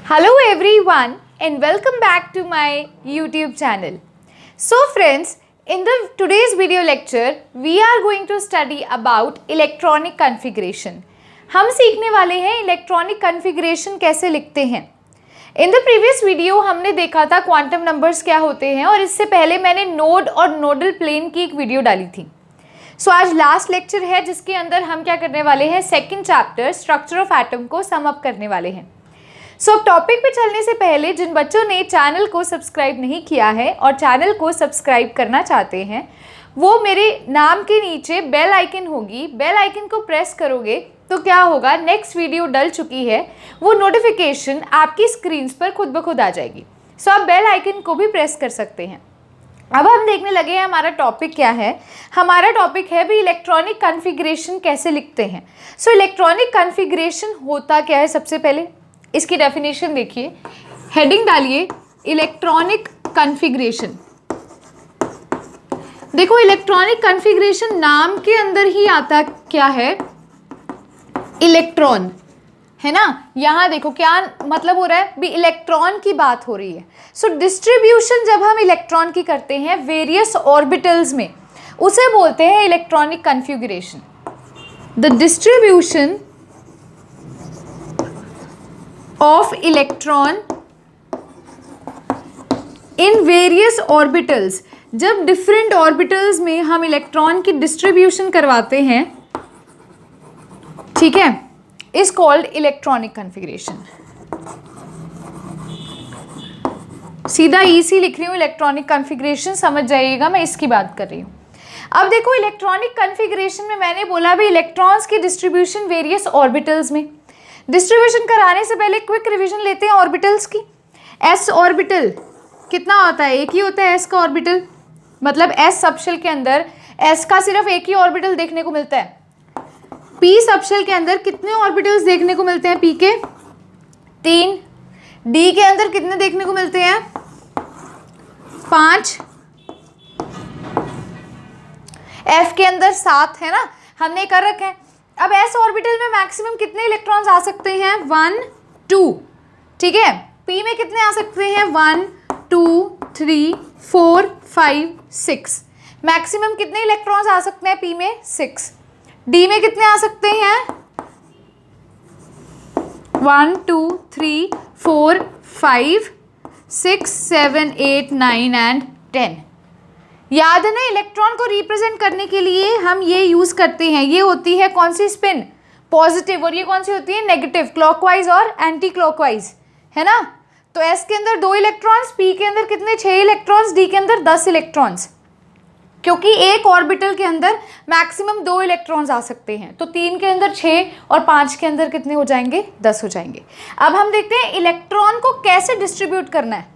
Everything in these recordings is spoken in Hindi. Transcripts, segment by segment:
Hello everyone and welcome back to my YouTube channel. So friends, in the today's video lecture, we are going to study about electronic configuration. हम सीखने वाले हैं इलेक्ट्रॉनिक कॉन्फ़िगरेशन कैसे लिखते हैं. इन द प्रीवियस वीडियो हमने देखा था क्वांटम नंबर्स क्या होते हैं और इससे पहले मैंने नोड और नोडल प्लेन की एक वीडियो डाली थी. सो आज लास्ट लेक्चर है जिसके अंदर हम क्या करने वाले हैं, second chapter structure of atom को सम अप करने वाले हैं. सो अब टॉपिक पे चलने से पहले जिन बच्चों ने चैनल को सब्सक्राइब नहीं किया है और चैनल को सब्सक्राइब करना चाहते हैं, वो मेरे नाम के नीचे बेल आइकन होगी, बेल आइकन को प्रेस करोगे तो क्या होगा, नेक्स्ट वीडियो डल चुकी है वो नोटिफिकेशन आपकी स्क्रीन पर खुद ब खुद आ जाएगी. सो आप बेल आइकन को भी प्रेस कर सकते हैं. अब हम देखने लगे हैं हमारा टॉपिक क्या है. हमारा टॉपिक है भी इलेक्ट्रॉनिक कॉन्फ़िगरेशन कैसे लिखते हैं. सो इलेक्ट्रॉनिक कॉन्फ़िगरेशन होता क्या है, सबसे पहले इसकी डेफिनेशन देखिए, हेडिंग डालिए इलेक्ट्रॉनिक कॉन्फ़िगरेशन. देखो इलेक्ट्रॉनिक कॉन्फ़िगरेशन नाम के अंदर ही आता क्या है, इलेक्ट्रॉन है ना. यहाँ देखो क्या मतलब हो रहा है, भी इलेक्ट्रॉन की बात हो रही है. सो डिस्ट्रीब्यूशन जब हम इलेक्ट्रॉन की करते हैं वेरियस ऑर्बिटल्स में, उसे बोलते हैं electronic configuration. The distribution of electron in various orbitals, जब डिफरेंट ऑर्बिटल्स में हम इलेक्ट्रॉन की डिस्ट्रीब्यूशन करवाते हैं, ठीक है, इज कॉल्ड इलेक्ट्रॉनिक कॉन्फ़िगरेशन. सीधा ईसी लिख रही हूँ, इलेक्ट्रॉनिक कॉन्फ़िगरेशन समझ जाइएगा, मैं इसकी बात कर रही हूँ. अब देखो इलेक्ट्रॉनिक कॉन्फ़िगरेशन में मैंने बोला भी इलेक्ट्रॉन्स की डिस्ट्रीब्यूशन वेरियस ऑर्बिटल्स में. डिस्ट्रीब्यूशन कराने से पहले क्विक रिवीजन लेते हैं ऑर्बिटल्स की. एस ऑर्बिटल कितना होता है, एक ही होता है एस का ऑर्बिटल, मतलब एस सबशेल के अंदर एस का सिर्फ एक ही ऑर्बिटल देखने को मिलता है. पी सबशेल के अंदर कितने ऑर्बिटल्स देखने को मिलते हैं, पी के 3. डी के अंदर कितने देखने को मिलते हैं, 5. एफ के अंदर 7 है ना, हमने कर रखे हैं. अब एस ऑर्बिटल में मैक्सिमम कितने इलेक्ट्रॉन्स आ सकते हैं, 1 2, ठीक है. पी में कितने आ सकते हैं, 1 2 3 4 5 6. मैक्सिमम कितने इलेक्ट्रॉन्स आ सकते हैं पी में, 6. डी में कितने आ सकते हैं, 1 2 3 4 5 6 7 8 9 एंड 10. याद है ना, इलेक्ट्रॉन को रिप्रेजेंट करने के लिए हम ये यूज करते हैं, ये होती है कौन सी स्पिन, पॉजिटिव, और ये कौन सी होती है, नेगेटिव, क्लॉकवाइज और एंटी क्लॉकवाइज, है ना. तो एस के अंदर 2 इलेक्ट्रॉन्स, पी के अंदर कितने, 6 इलेक्ट्रॉन्स, डी के अंदर 10 इलेक्ट्रॉन्स, क्योंकि एक ऑर्बिटल के अंदर मैक्सिमम 2 इलेक्ट्रॉन्स आ सकते हैं. तो 3 के अंदर 6 और 5 के अंदर कितने हो जाएंगे, 10 हो जाएंगे. अब हम देखते हैं इलेक्ट्रॉन को कैसे डिस्ट्रीब्यूट करना है.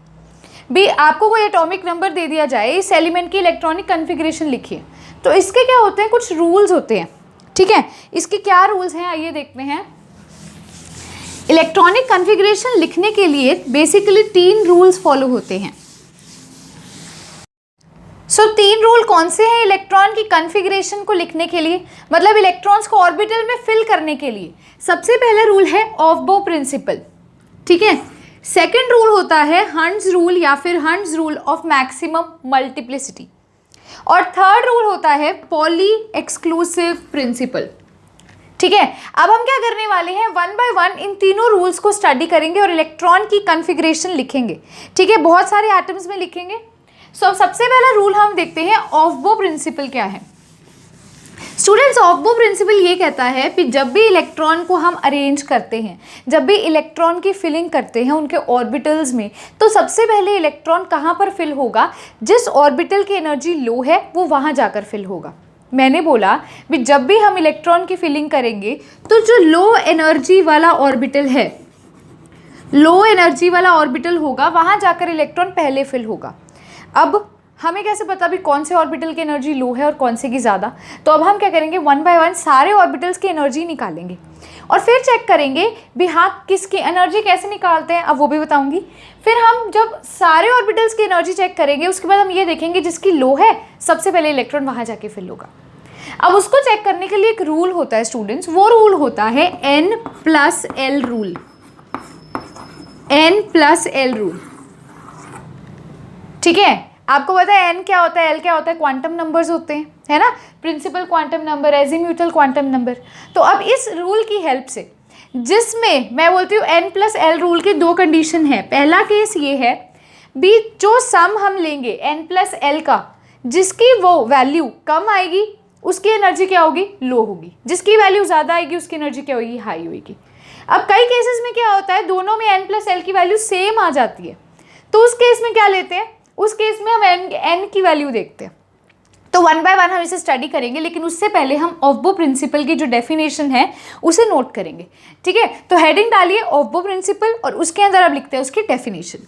भी आपको कोई एटॉमिक नंबर दे दिया जाए, इस एलिमेंट की इलेक्ट्रॉनिक कॉन्फ़िगरेशन लिखिए, तो इसके क्या होते हैं, कुछ रूल्स होते हैं, ठीक है. इसके क्या रूल्स हैं आइए देखते हैं. इलेक्ट्रॉनिक कॉन्फ़िगरेशन लिखने के लिए बेसिकली 3 रूल्स फॉलो होते हैं. सो 3 रूल कौन से हैं इलेक्ट्रॉन की कॉन्फ़िगरेशन को लिखने के लिए, मतलब इलेक्ट्रॉन्स को ऑर्बिटल में फिल करने के लिए. सबसे पहला रूल है ऑफ-बो प्रिंसिपल, ठीक है. सेकेंड रूल होता है हंट्स रूल या फिर hunts rule of maximum multiplicity, और थर्ड रूल होता है पॉली एक्सक्लूसिव प्रिंसिपल, ठीक है. अब हम क्या करने वाले हैं, 1 बाय 1 इन तीनों रूल्स को स्टडी करेंगे और इलेक्ट्रॉन की कॉन्फ़िगरेशन लिखेंगे, ठीक है. बहुत सारे एटम्स में लिखेंगे. सो सबसे पहला रूल हम देखते हैं ऑफ-बो प्रिंसिपल क्या है. स्टूडेंट्स, ऑफ-बो प्रिंसिपल ये कहता है कि जब भी इलेक्ट्रॉन को हम अरेंज करते हैं, जब भी इलेक्ट्रॉन की फिलिंग करते हैं उनके ऑर्बिटल्स में, तो सबसे पहले इलेक्ट्रॉन कहाँ पर फिल होगा, जिस ऑर्बिटल की एनर्जी लो है वो वहाँ जाकर फिल होगा. मैंने बोला कि जब भी हम इलेक्ट्रॉन की फिलिंग करेंगे तो जो लो एनर्जी वाला ऑर्बिटल है, लो एनर्जी वाला ऑर्बिटल होगा, वहाँ जाकर इलेक्ट्रॉन पहले फिल होगा. अब हमें कैसे पता भी कौन से ऑर्बिटल की एनर्जी लो है और कौन से की ज़्यादा, तो अब हम क्या करेंगे, 1 बाय 1 सारे ऑर्बिटल्स की एनर्जी निकालेंगे और फिर चेक करेंगे भी हाँ किसकी एनर्जी कैसे निकालते हैं, अब वो भी बताऊंगी. फिर हम जब सारे ऑर्बिटल्स की एनर्जी चेक करेंगे उसके बाद हम ये देखेंगे जिसकी लो है सबसे पहले इलेक्ट्रॉन वहाँ जाके फिल होगा. अब उसको चेक करने के लिए एक रूल होता है स्टूडेंट्स, वो रूल होता है N+L rule. n plus L rule. ठीक है, आपको पता है n क्या होता है, l क्या होता है, क्वांटम नंबर्स होते हैं, है ना, principal quantum number, azimuthal quantum number. तो अब इस रूल की हेल्प से, जिसमें मैं बोलती हूँ n प्लस एल रूल की दो कंडीशन है। पहला केस ये है भी, जो सम हम लेंगे n प्लस एल का, जिसकी वो वैल्यू कम आएगी उसकी एनर्जी क्या होगी, लो होगी, जिसकी वैल्यू ज़्यादा आएगी उसकी एनर्जी क्या होगी, हाई होगी। अब कई केसेस में क्या होता है, दोनों में n प्लस एल की वैल्यू सेम आ जाती है, तो उस केस में क्या लेते हैं, उस केस में हम n की वैल्यू देखते हैं। तो वन बाय वन हम इसे स्टडी करेंगे, लेकिन उससे पहले हम ऑफबो प्रिंसिपल की जो डेफिनेशन है उसे नोट करेंगे। ठीक है, तो हेडिंग डालिए ऑफबो प्रिंसिपल और उसके अंदर अब लिखते हैं उसकी डेफिनेशन।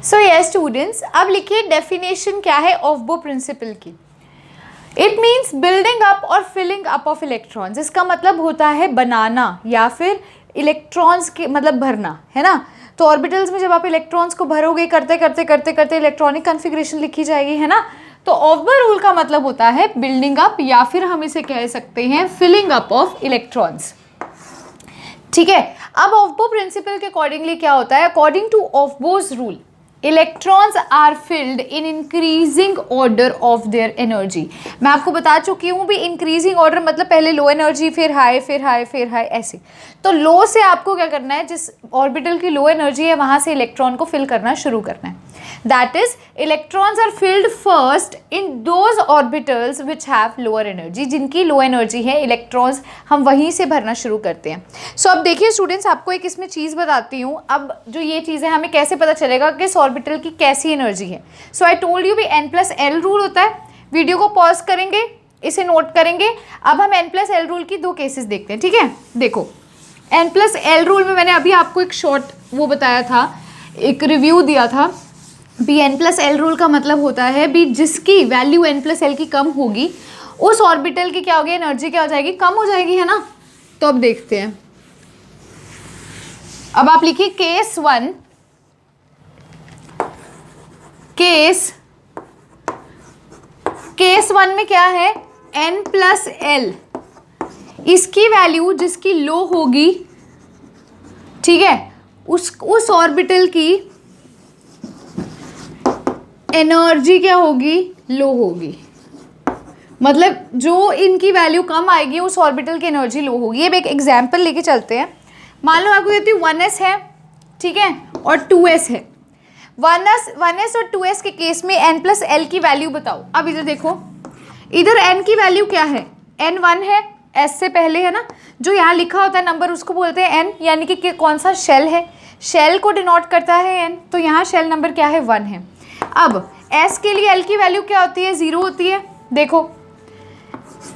सो यस स्टूडेंट्स, अब लिखिए डेफिनेशन क्या है ऑफबो प्रिंसिपल की। इट मीन्स बिल्डिंग अप और फिलिंग अप ऑफ इलेक्ट्रॉन्स। इसका मतलब होता है बनाना या फिर इलेक्ट्रॉन्स के मतलब भरना, है ना। तो ऑर्बिटल्स में जब आप इलेक्ट्रॉन्स को भरोगे, करते करते करते करते इलेक्ट्रॉनिक कॉन्फ़िगरेशन लिखी जाएगी, है ना। तो ऑफबो रूल का मतलब होता है बिल्डिंग अप या फिर हम इसे कह सकते हैं फिलिंग अप ऑफ इलेक्ट्रॉन्स। ठीक है, अब ऑफबो प्रिंसिपल के अकॉर्डिंगली क्या होता है, according to Aufbau rule electrons are filled in increasing order of their energy. मैं आपको बता चुकी हूँ भी, इंक्रीजिंग ऑर्डर मतलब पहले लो एनर्जी, फिर हाई, फिर हाई, फिर हाई, ऐसे। तो लो से आपको क्या करना है, जिस ऑर्बिटल की लो एनर्जी है वहाँ से इलेक्ट्रॉन को फिल करना शुरू करना है। That is electrons are filled first in those orbitals which have lower energy. जिनकी लो एनर्जी है इलेक्ट्रॉन्स हम वहीं से भरना शुरू करते हैं। सो अब देखिए स्टूडेंट्स, आपको एक इसमें चीज़ बताती हूँ। अब जो ये चीज़ है हमें कैसे पता चलेगा कि इस ऑर्बिटल की कैसी एनर्जी है। सो आई टोल्ड यू भी n प्लस एल रूल होता है। वीडियो को पॉज करेंगे, इसे नोट करेंगे। अब हम n प्लस एल रूल की दो केसेस देखते हैं। ठीक है, देखो n प्लस एल रूल में मैंने अभी आपको एक शॉर्ट वो बताया था, एक रिव्यू दिया था भी। n प्लस एल रूल का मतलब होता है भी जिसकी वैल्यू n प्लस एल की कम होगी उस ऑर्बिटल की क्या होगी, एनर्जी क्या हो जाएगी, कम हो जाएगी, है ना। तो अब देखते हैं, अब आप लिखिए केस वन, केस वन में क्या है, n प्लस एल, इसकी वैल्यू जिसकी लो होगी, ठीक है, उस ऑर्बिटल की एनर्जी क्या होगी, लो होगी। मतलब जो इनकी वैल्यू कम आएगी उस ऑर्बिटल की एनर्जी लो होगी। ये एक एग्जांपल लेके चलते हैं। मान लो आपको कहती है 1s है, ठीक है, और 2s है। 1s और 2s के केस में n प्लस एल की वैल्यू बताओ। अब इधर देखो, इधर n की वैल्यू क्या है, n 1 है, s से पहले, है ना। जो यहाँ लिखा होता है नंबर उसको बोलते हैं n, यानी कि कौन सा शेल है, शेल को डिनोट करता है n। तो यहाँ शेल नंबर क्या है, 1 है। अब s के लिए l की वैल्यू क्या होती है, 0 होती है। देखो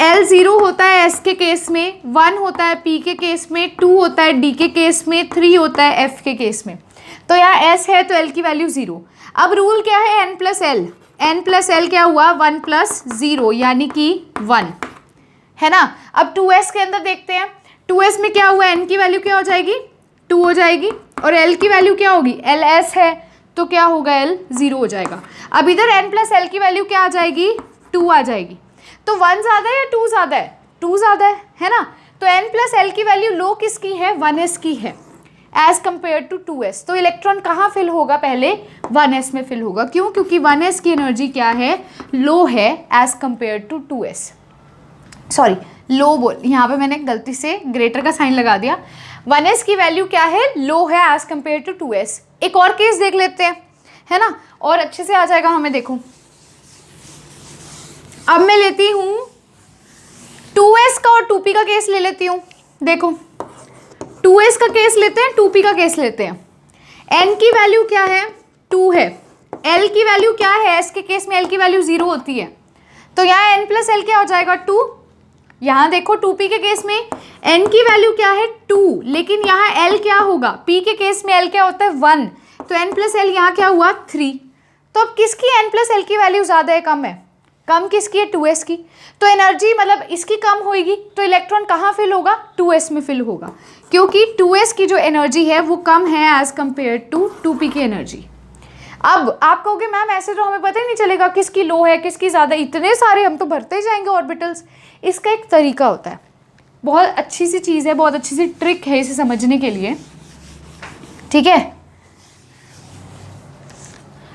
l 0 होता है s के केस में, 1 होता है p के केस में, 2 होता है d के केस में, 3 होता है f के केस में। तो यहाँ s है तो l की वैल्यू 0। अब रूल क्या है, n plus L, n plus L क्या हुआ, 1 प्लस 0 यानी कि 1, है ना। अब 2s के अंदर देखते हैं, 2s में क्या हुआ, n की वैल्यू क्या हो जाएगी, 2 हो जाएगी, और l की वैल्यू क्या होगी, ls है तो क्या होगा, l 0 हो जाएगा। अब इधर n प्लस एल की वैल्यू क्या आ जाएगी, 2 आ जाएगी। तो 1 ज़्यादा है या 2 ज़्यादा है, 2 ज़्यादा है ना। तो n प्लस एल की वैल्यू लो किसकी है, 1s की है एज कम्पेयर टू 2s। तो इलेक्ट्रॉन कहाँ फिल होगा, पहले 1s में फिल होगा। क्यों, क्योंकि 1s की एनर्जी क्या है, लो है as compared to 2s। Sorry, low बोल, यहाँ पे मैंने गलती से ग्रेटर का साइन लगा दिया। 1s की वैल्यू क्या है, लो है एज कम्पेयर टू 2s। एक और केस देख लेते हैं, है ना, और अच्छे से आ जाएगा हमें। देखो अब मैं लेती हूँ 2s का और 2p का केस ले लेती हूँ। देखो 2s का केस लेते हैं, 2p का केस लेते हैं। n की वैल्यू क्या है, 2 है। l की वैल्यू क्या है, s के केस में l की वैल्यू 0 होती है। तो यहाँ n प्लस एल क्या हो जाएगा, 2। यहाँ देखो 2p के केस में n की वैल्यू क्या है, 2, लेकिन यहाँ l क्या होगा, p के केस में l क्या होता है, 1। तो n प्लस एल यहाँ क्या हुआ, 3। तो अब किसकी n प्लस एल की वैल्यू ज़्यादा है, कम है, कम किसकी है, 2s की। तो एनर्जी मतलब इसकी कम होगी तो इलेक्ट्रॉन कहाँ फिल होगा, 2s में फिल होगा, क्योंकि 2s की जो एनर्जी है वो कम है एज कम्पेयर टू 2p की एनर्जी। अब आप कहोगे मैम ऐसे तो हमें पता ही नहीं चलेगा किसकी लो है किसकी ज़्यादा, इतने सारे हम तो भरते ही जाएंगे ऑर्बिटल्स। इसका एक तरीका होता है, बहुत अच्छी सी चीज़ है, बहुत अच्छी सी ट्रिक है इसे समझने के लिए, ठीक है।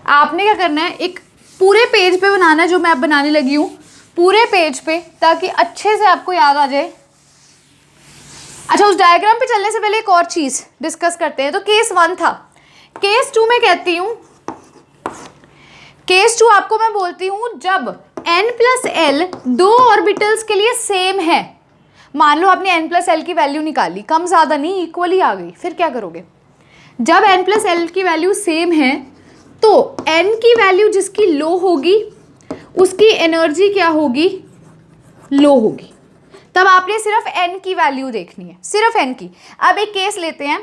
आपने क्या करना है, एक पूरे पेज पे बनाना है जो मैं अब बनाने लगी हूँ, पूरे पेज पे, ताकि अच्छे से आपको याद आ जाए। अच्छा, उस डायग्राम पे चलने से पहले एक और चीज़ डिस्कस करते हैं। तो केस 1 था, केस 2 में कहती हूँ, केस 2 आपको मैं बोलती हूँ जब n+l 2 ऑर्बिटल्स के लिए सेम है। मान लो आपने n+l की वैल्यू निकाली, कम ज़्यादा नहीं, इक्वली आ गई, फिर क्या करोगे? जब n+l की वैल्यू सेम है तो n की वैल्यू जिसकी लो होगी उसकी एनर्जी क्या होगी? लो होगी। तब आपने सिर्फ n की वैल्यू देखनी है, सिर्फ n की। अब एक केस लेते हैं,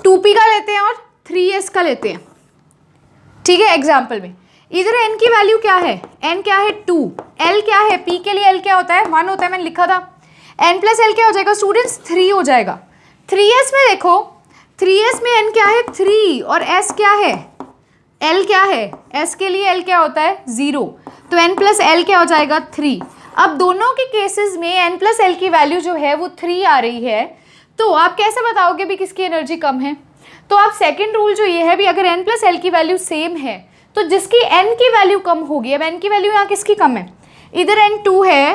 2p का लेते हैं और 3s का लेते हैं, ठीक है। एग्जाम्पल में इधर n की वैल्यू क्या है? n क्या है? 2। l क्या है? p के लिए l क्या होता है? 1 होता है, मैंने लिखा था। n+l क्या हो जाएगा स्टूडेंट्स? 3 हो जाएगा। 3s में देखो, 3s में n क्या है? 3 और s क्या है? l क्या है? s के लिए l क्या होता है? 0। तो n+l क्या हो जाएगा? 3। अब दोनों के केसेस में n+l की वैल्यू जो है वो 3 आ रही है, तो आप कैसे बताओगे भी किसकी एनर्जी कम है? तो आप सेकंड रूल जो ये है भी, अगर n+l की वैल्यू सेम है तो जिसकी n की वैल्यू कम होगी। अब n की वैल्यू यहाँ किसकी कम है? इधर n2 है,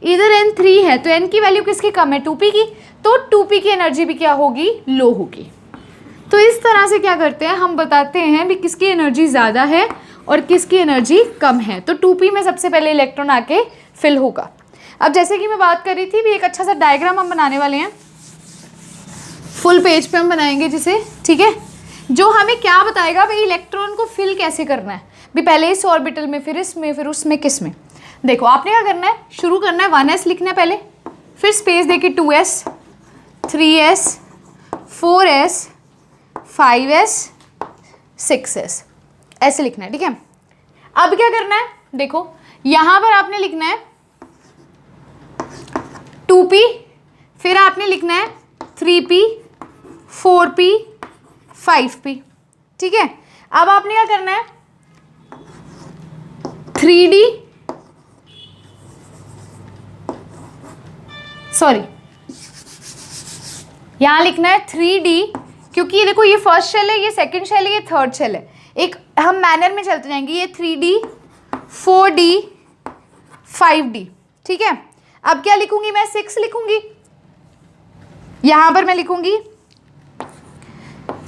इधर n3 है, तो n की वैल्यू किसकी कम है? 2p की। तो 2p की एनर्जी भी क्या होगी? लो होगी। तो इस तरह से क्या करते हैं, हम बताते हैं भी किसकी एनर्जी ज़्यादा है और किसकी एनर्जी कम है। तो 2p में सबसे पहले इलेक्ट्रॉन आके फिल होगा। अब जैसे कि मैं बात कर रही थी भी, एक अच्छा सा डायग्राम हम बनाने वाले हैं, फुल पेज पे हम बनाएंगे जिसे, ठीक है, जो हमें क्या बताएगा भाई इलेक्ट्रॉन को फिल कैसे करना है भी, पहले इस ऑर्बिटल में, फिर इसमें, फिर उसमें, किस में। देखो आपने क्या करना है, शुरू करना है 1s लिखना है पहले, फिर स्पेस देके 2s, 3s, 4s, 5s, 6s, ऐसे लिखना है, ठीक है। अब क्या करना है, देखो यहाँ पर आपने लिखना है 2p, फिर आपने लिखना है 3p, 4p, 5p, ठीक है। अब आपने क्या करना है 3d, सॉरी यहां लिखना है 3d, क्योंकि ये देखो ये फर्स्ट शेल है, ये सेकंड शेल है, ये थर्ड शेल है। एक हम मैनर में चलते जाएंगे, ये 3d, 4d, 5d, ठीक है। अब क्या लिखूंगी मैं? 6 लिखूंगी, यहां पर मैं लिखूंगी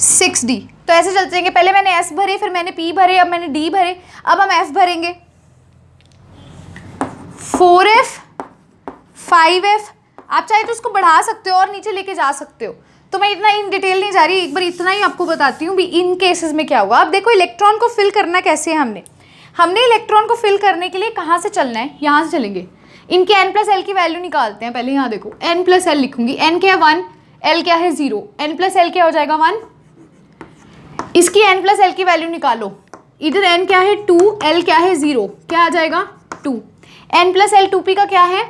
6d। तो ऐसे चलते जाएंगे, पहले मैंने s भरे, फिर मैंने p भरे, अब मैंने d भरे, अब हम f भरेंगे। 4f, 5f, आप चाहे तो उसको बढ़ा सकते हो और नीचे लेके जा सकते हो, तो मैं इतना इन डिटेल नहीं जा रही, एक बार इतना ही आपको बताती हूँ भी इन केसेस में क्या हुआ। अब देखो इलेक्ट्रॉन को फिल करना कैसे है, हमने इलेक्ट्रॉन को फिल करने के लिए कहाँ से चलना है? यहाँ से चलेंगे। इनके n+l की वैल्यू निकालते हैं पहले। यहाँ देखो n+l लिखूंगी, n क्या है 1, l क्या है 0, n+l क्या हो जाएगा 1। इसकी n+l की वैल्यू निकालो, इधर n क्या है 2, l क्या है 0, क्या आ जाएगा 2। n+l 2p का क्या है?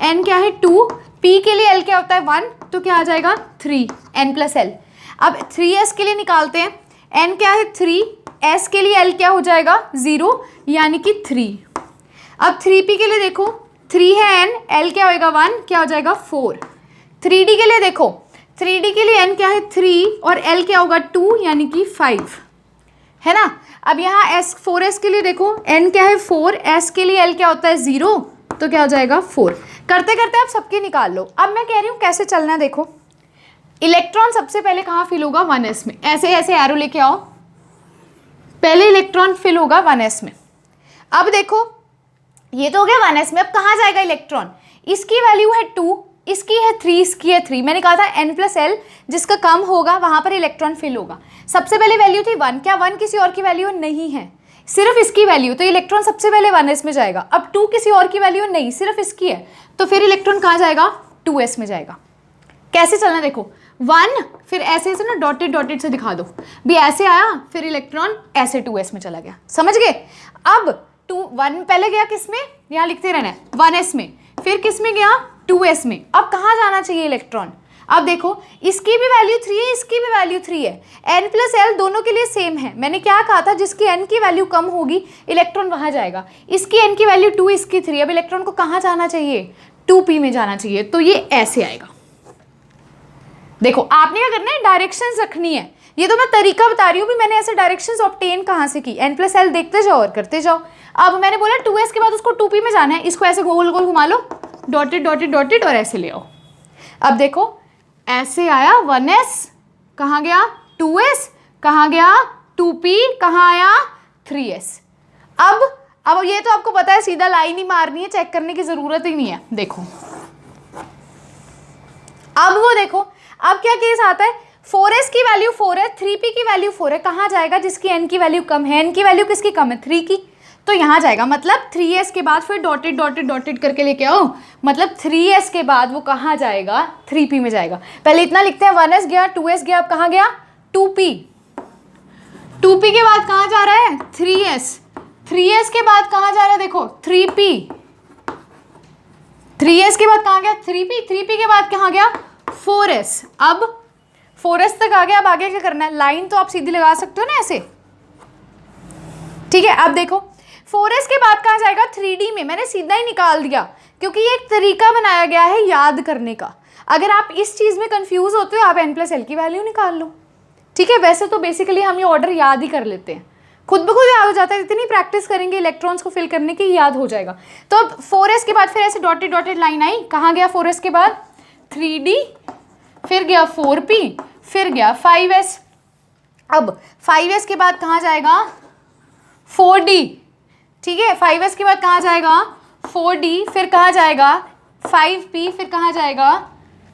n क्या है 2, p के लिए l क्या होता है 1, तो क्या आ जाएगा 3 n+l। अब 3s के लिए निकालते हैं, n क्या है 3, s के लिए l क्या हो जाएगा 0, यानी कि 3। अब 3p के लिए देखो, 3 है n, l क्या होएगा 1, क्या हो जाएगा 4। 3d के लिए देखो, 3d के लिए n क्या है 3 और l क्या होगा 2, यानी कि 5, है ना। अब यहाँ s 4s के लिए देखो, n क्या है 4, s के लिए l क्या होता है 0, तो क्या हो जाएगा 4। करते करते आप सबके निकाल लो। अब मैं कह रही हूँ कैसे चलना है, देखो इलेक्ट्रॉन सबसे पहले कहाँ फिल होगा? 1s में। ऐसे ऐसे एरो लेके आओ, पहले इलेक्ट्रॉन फिल होगा 1s में। अब देखो ये तो हो गया 1s में, अब कहाँ जाएगा इलेक्ट्रॉन? इसकी वैल्यू है 2, इसकी है 3, इसकी है 3। मैंने कहा था n+l जिसका कम होगा वहाँ पर इलेक्ट्रॉन फिल होगा। सबसे पहले वैल्यू थी 1, क्या 1 किसी और की वैल्यू नहीं है, सिर्फ इसकी वैल्यू, तो इलेक्ट्रॉन सबसे पहले 1s में जाएगा। अब 2 किसी और की वैल्यू नहीं, सिर्फ इसकी है, तो फिर इलेक्ट्रॉन कहाँ जाएगा? 2s में जाएगा। कैसे चलना देखो, 1 फिर ऐसे ऐसे ना डॉटेड डॉटेड से दिखा दो भी, ऐसे आया फिर इलेक्ट्रॉन ऐसे 2s में चला गया, समझ गए। अब 1 पहले गया किस में? यहाँ लिखते रहना है 1s में, फिर किस में गया? 2s में। अब कहाँ जाना चाहिए इलेक्ट्रॉन? अब देखो इसकी भी वैल्यू 3 है, इसकी भी वैल्यू 3 है, n+l दोनों के लिए सेम है। मैंने क्या कहा था, जिसकी n की वैल्यू कम होगी इलेक्ट्रॉन वहाँ जाएगा। इसकी n की वैल्यू 2, इसकी 3, अब इलेक्ट्रॉन को कहाँ जाना चाहिए? 2p में जाना चाहिए, तो ये ऐसे आएगा। देखो आपने क्या करना है, डायरेक्शंस रखनी है, ये तो मैं तरीका बता रही हूँ भी, मैंने ऐसे डायरेक्शंस ऑब्टेन कहाँ से की, n+l देखते जाओ और करते जाओ। अब मैंने बोला 2s के बाद उसको 2p में जाना है, इसको ऐसे गोल गोल घुमा लो, डॉटेड डॉटेड डॉटेड, और ऐसे ले आओ। अब देखो ऐसे आया 1s, कहाँ गया 2s, कहाँ गया 2p, कहाँ आया 3s। अब ये तो आपको पता है, सीधा लाइन ही मारनी है, चेक करने की जरूरत ही नहीं है। देखो अब वो देखो, अब क्या केस आता है, 4s की वैल्यू 4 है, 3p की वैल्यू 4 है, कहाँ जाएगा, जिसकी n की वैल्यू कम है, n की वैल्यू किसकी कम है 3 की, तो यहाँ जाएगा। मतलब 3s के बाद फिर डॉटेड डॉटेड डॉटेड करके लेके आओ, मतलब 3s के बाद वो कहाँ जाएगा 3p में जाएगा। पहले इतना लिखते हैं, 1s गया 2s गया, अब कहाँ गया 2p, 2p के बाद कहाँ जा रहा है 3s, 3s के बाद कहाँ जा रहा है देखो 3p, 3s के बाद कहाँ गया 3p, 3p के बाद कहाँ गया 4s। अब 4s तक आ गया, अब आगे क्या करना है, लाइन तो आप सीधी लगा सकते हो ना ऐसे, ठीक है। अब देखो 4s के बाद कहाँ जाएगा 3d में, मैंने सीधा ही निकाल दिया क्योंकि ये एक तरीका बनाया गया है याद करने का। अगर आप इस चीज़ में कंफ्यूज होते हो, आप n+l की वैल्यू निकाल लो, ठीक है। वैसे तो बेसिकली हम ये ऑर्डर याद ही कर लेते हैं, खुद ब खुद याद हो जाता है, इतनी प्रैक्टिस करेंगे इलेक्ट्रॉन्स को फिल करने की याद हो जाएगा। तो अब 4s के बाद फिर ऐसे डॉटेड डॉटेड लाइन आई, कहाँ गया 4s के बाद 3d, फिर गया 4p, फिर गया 5s। अब 5s के बाद कहाँ जाएगा 4d, ठीक है। 5s के बाद कहाँ जाएगा 4d, फिर कहाँ जाएगा 5p, फिर कहाँ जाएगा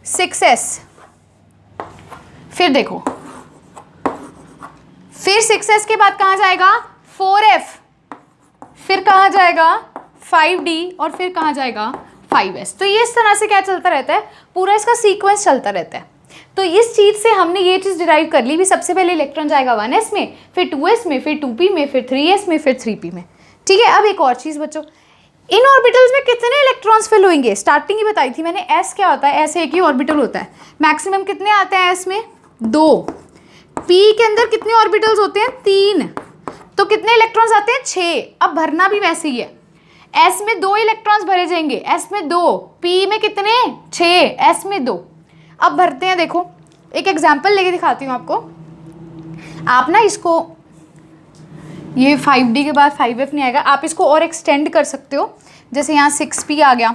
6s। फिर देखो फिर 6s के बाद कहाँ जाएगा 4f, फिर कहाँ जाएगा 5d, और फिर कहाँ जाएगा 5s। तो ये इस तरह से क्या चलता रहता है, पूरा इसका सीक्वेंस चलता रहता है। तो इस चीज़ से हमने ये चीज़ डिराइव कर ली भी, सबसे पहले इलेक्ट्रॉन जाएगा 1s में, फिर 2s में, फिर 2p में, फिर 3s में, फिर 3p में, ठीक है। अब एक और चीज़ बच्चों, इन ऑर्बिटल्स में कितने इलेक्ट्रॉन्स फिल होंगे, स्टार्टिंग ही बताई थी मैंने। s क्या होता है, s एक ही ऑर्बिटल होता है, मैक्सिमम कितने आते हैं s में 2, p के अंदर कितने ऑर्बिटल्स होते हैं 3, तो कितने इलेक्ट्रॉन्स आते हैं 6। अब भरना भी वैसे ही है, s में 2 इलेक्ट्रॉन्स भरे जाएंगे, s में 2, p में कितने 6, s में 2। अब भरते हैं, देखो एक एग्जांपल लेके दिखाती हूँ आपको। आप ना इसको, ये 5d के बाद 5f नहीं आएगा, आप इसको और एक्सटेंड कर सकते हो, जैसे यहाँ 6p आ गया,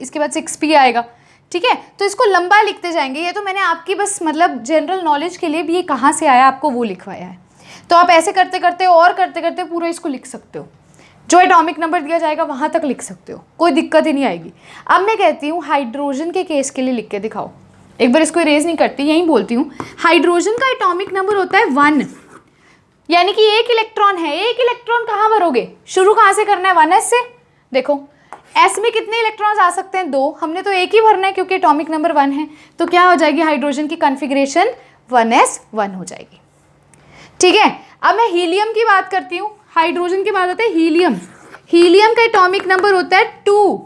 इसके बाद 6p आएगा, ठीक है। तो इसको लंबा लिखते जाएंगे, ये तो मैंने आपकी बस मतलब जनरल नॉलेज के लिए भी, ये कहाँ से आया आपको वो लिखवाया है। तो आप ऐसे करते करते और करते करते पूरा इसको लिख सकते हो, जो एटॉमिक नंबर दिया जाएगा वहाँ तक लिख सकते हो, कोई दिक्कत ही नहीं आएगी। अब मैं कहती हूँ हाइड्रोजन के केस के लिए लिख के दिखाओ, एक बार इसको इरेज नहीं करती, यहीं बोलती हूँ। हाइड्रोजन का एटॉमिक नंबर होता है 1, यानी कि एक इलेक्ट्रॉन है, एक इलेक्ट्रॉन कहाँ भरोगे, शुरू कहाँ से करना है 1s से। देखो s में कितने इलेक्ट्रॉन्स आ सकते हैं 2, हमने तो एक ही भरना है क्योंकि एटॉमिक नंबर 1 है, तो क्या हो जाएगी हाइड्रोजन की कॉन्फ़िगरेशन 1s1 हो जाएगी, ठीक है। अब मैं हीलियम की बात करती हूँ, हाइड्रोजन के बाद आता है हीलियम। हीलियम का एटॉमिक नंबर होता है 2,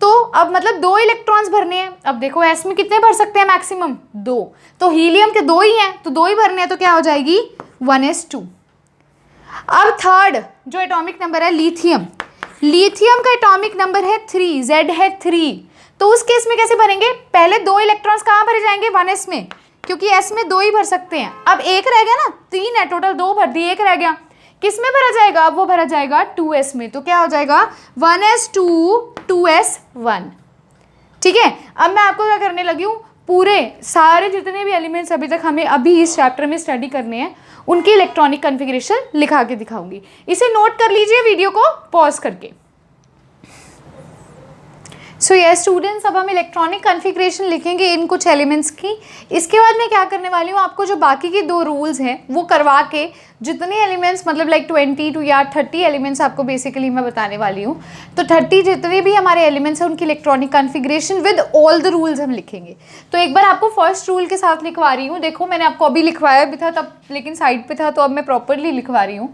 तो अब मतलब 2 इलेक्ट्रॉन्स भरने हैं। अब देखो s में कितने भर सकते हैं मैक्सिमम 2, तो हीलियम के 2 ही हैं, तो 2 ही भरने हैं, तो क्या हो जाएगी 1s2। अब थर्ड जो एटॉमिक नंबर है लिथियम, लिथियम का एटॉमिक नंबर है 3, Z है 3, तो उस केस में कैसे भरेंगे, पहले 2 इलेक्ट्रॉन्स कहाँ भरे जाएंगे 1s में, क्योंकि s में 2 ही भर सकते हैं। अब एक रह गया ना, 3 है टोटल, 2 भर दिए, एक रह गया, किस में भरा जाएगा, अब वो भरा जाएगा 2s में, तो क्या हो जाएगा 1s2 2s1, ठीक है। अब मैं आपको क्या करने लगी हूँ, पूरे सारे जितने भी एलिमेंट्स अभी तक हमें अभी इस चैप्टर में स्टडी करने हैं उनकी इलेक्ट्रॉनिक कॉन्फ़िगरेशन लिखा के दिखाऊंगी। इसे नोट कर लीजिए वीडियो को पॉज करके। सो यस स्टूडेंट्स, अब हम इलेक्ट्रॉनिक कॉन्फ़िगरेशन लिखेंगे इन कुछ एलिमेंट्स की। इसके बाद मैं क्या करने वाली हूँ, आपको जो बाकी के 2 रूल्स हैं वो करवा के जितने एलिमेंट्स मतलब लाइक 20 या 30 एलिमेंट्स आपको बेसिकली मैं बताने वाली हूँ, तो 30 जितने भी हमारे एलिमेंट्स हैं उनकी electronic configuration with all the rules हम लिखेंगे। तो एक बार आपको फर्स्ट रूल के साथ लिखवा रही हूँ, देखो मैंने आपको अभी लिखवाया भी था तब, लेकिन साइड पे था, तो अब मैं प्रॉपरली लिखवा रही हूँ।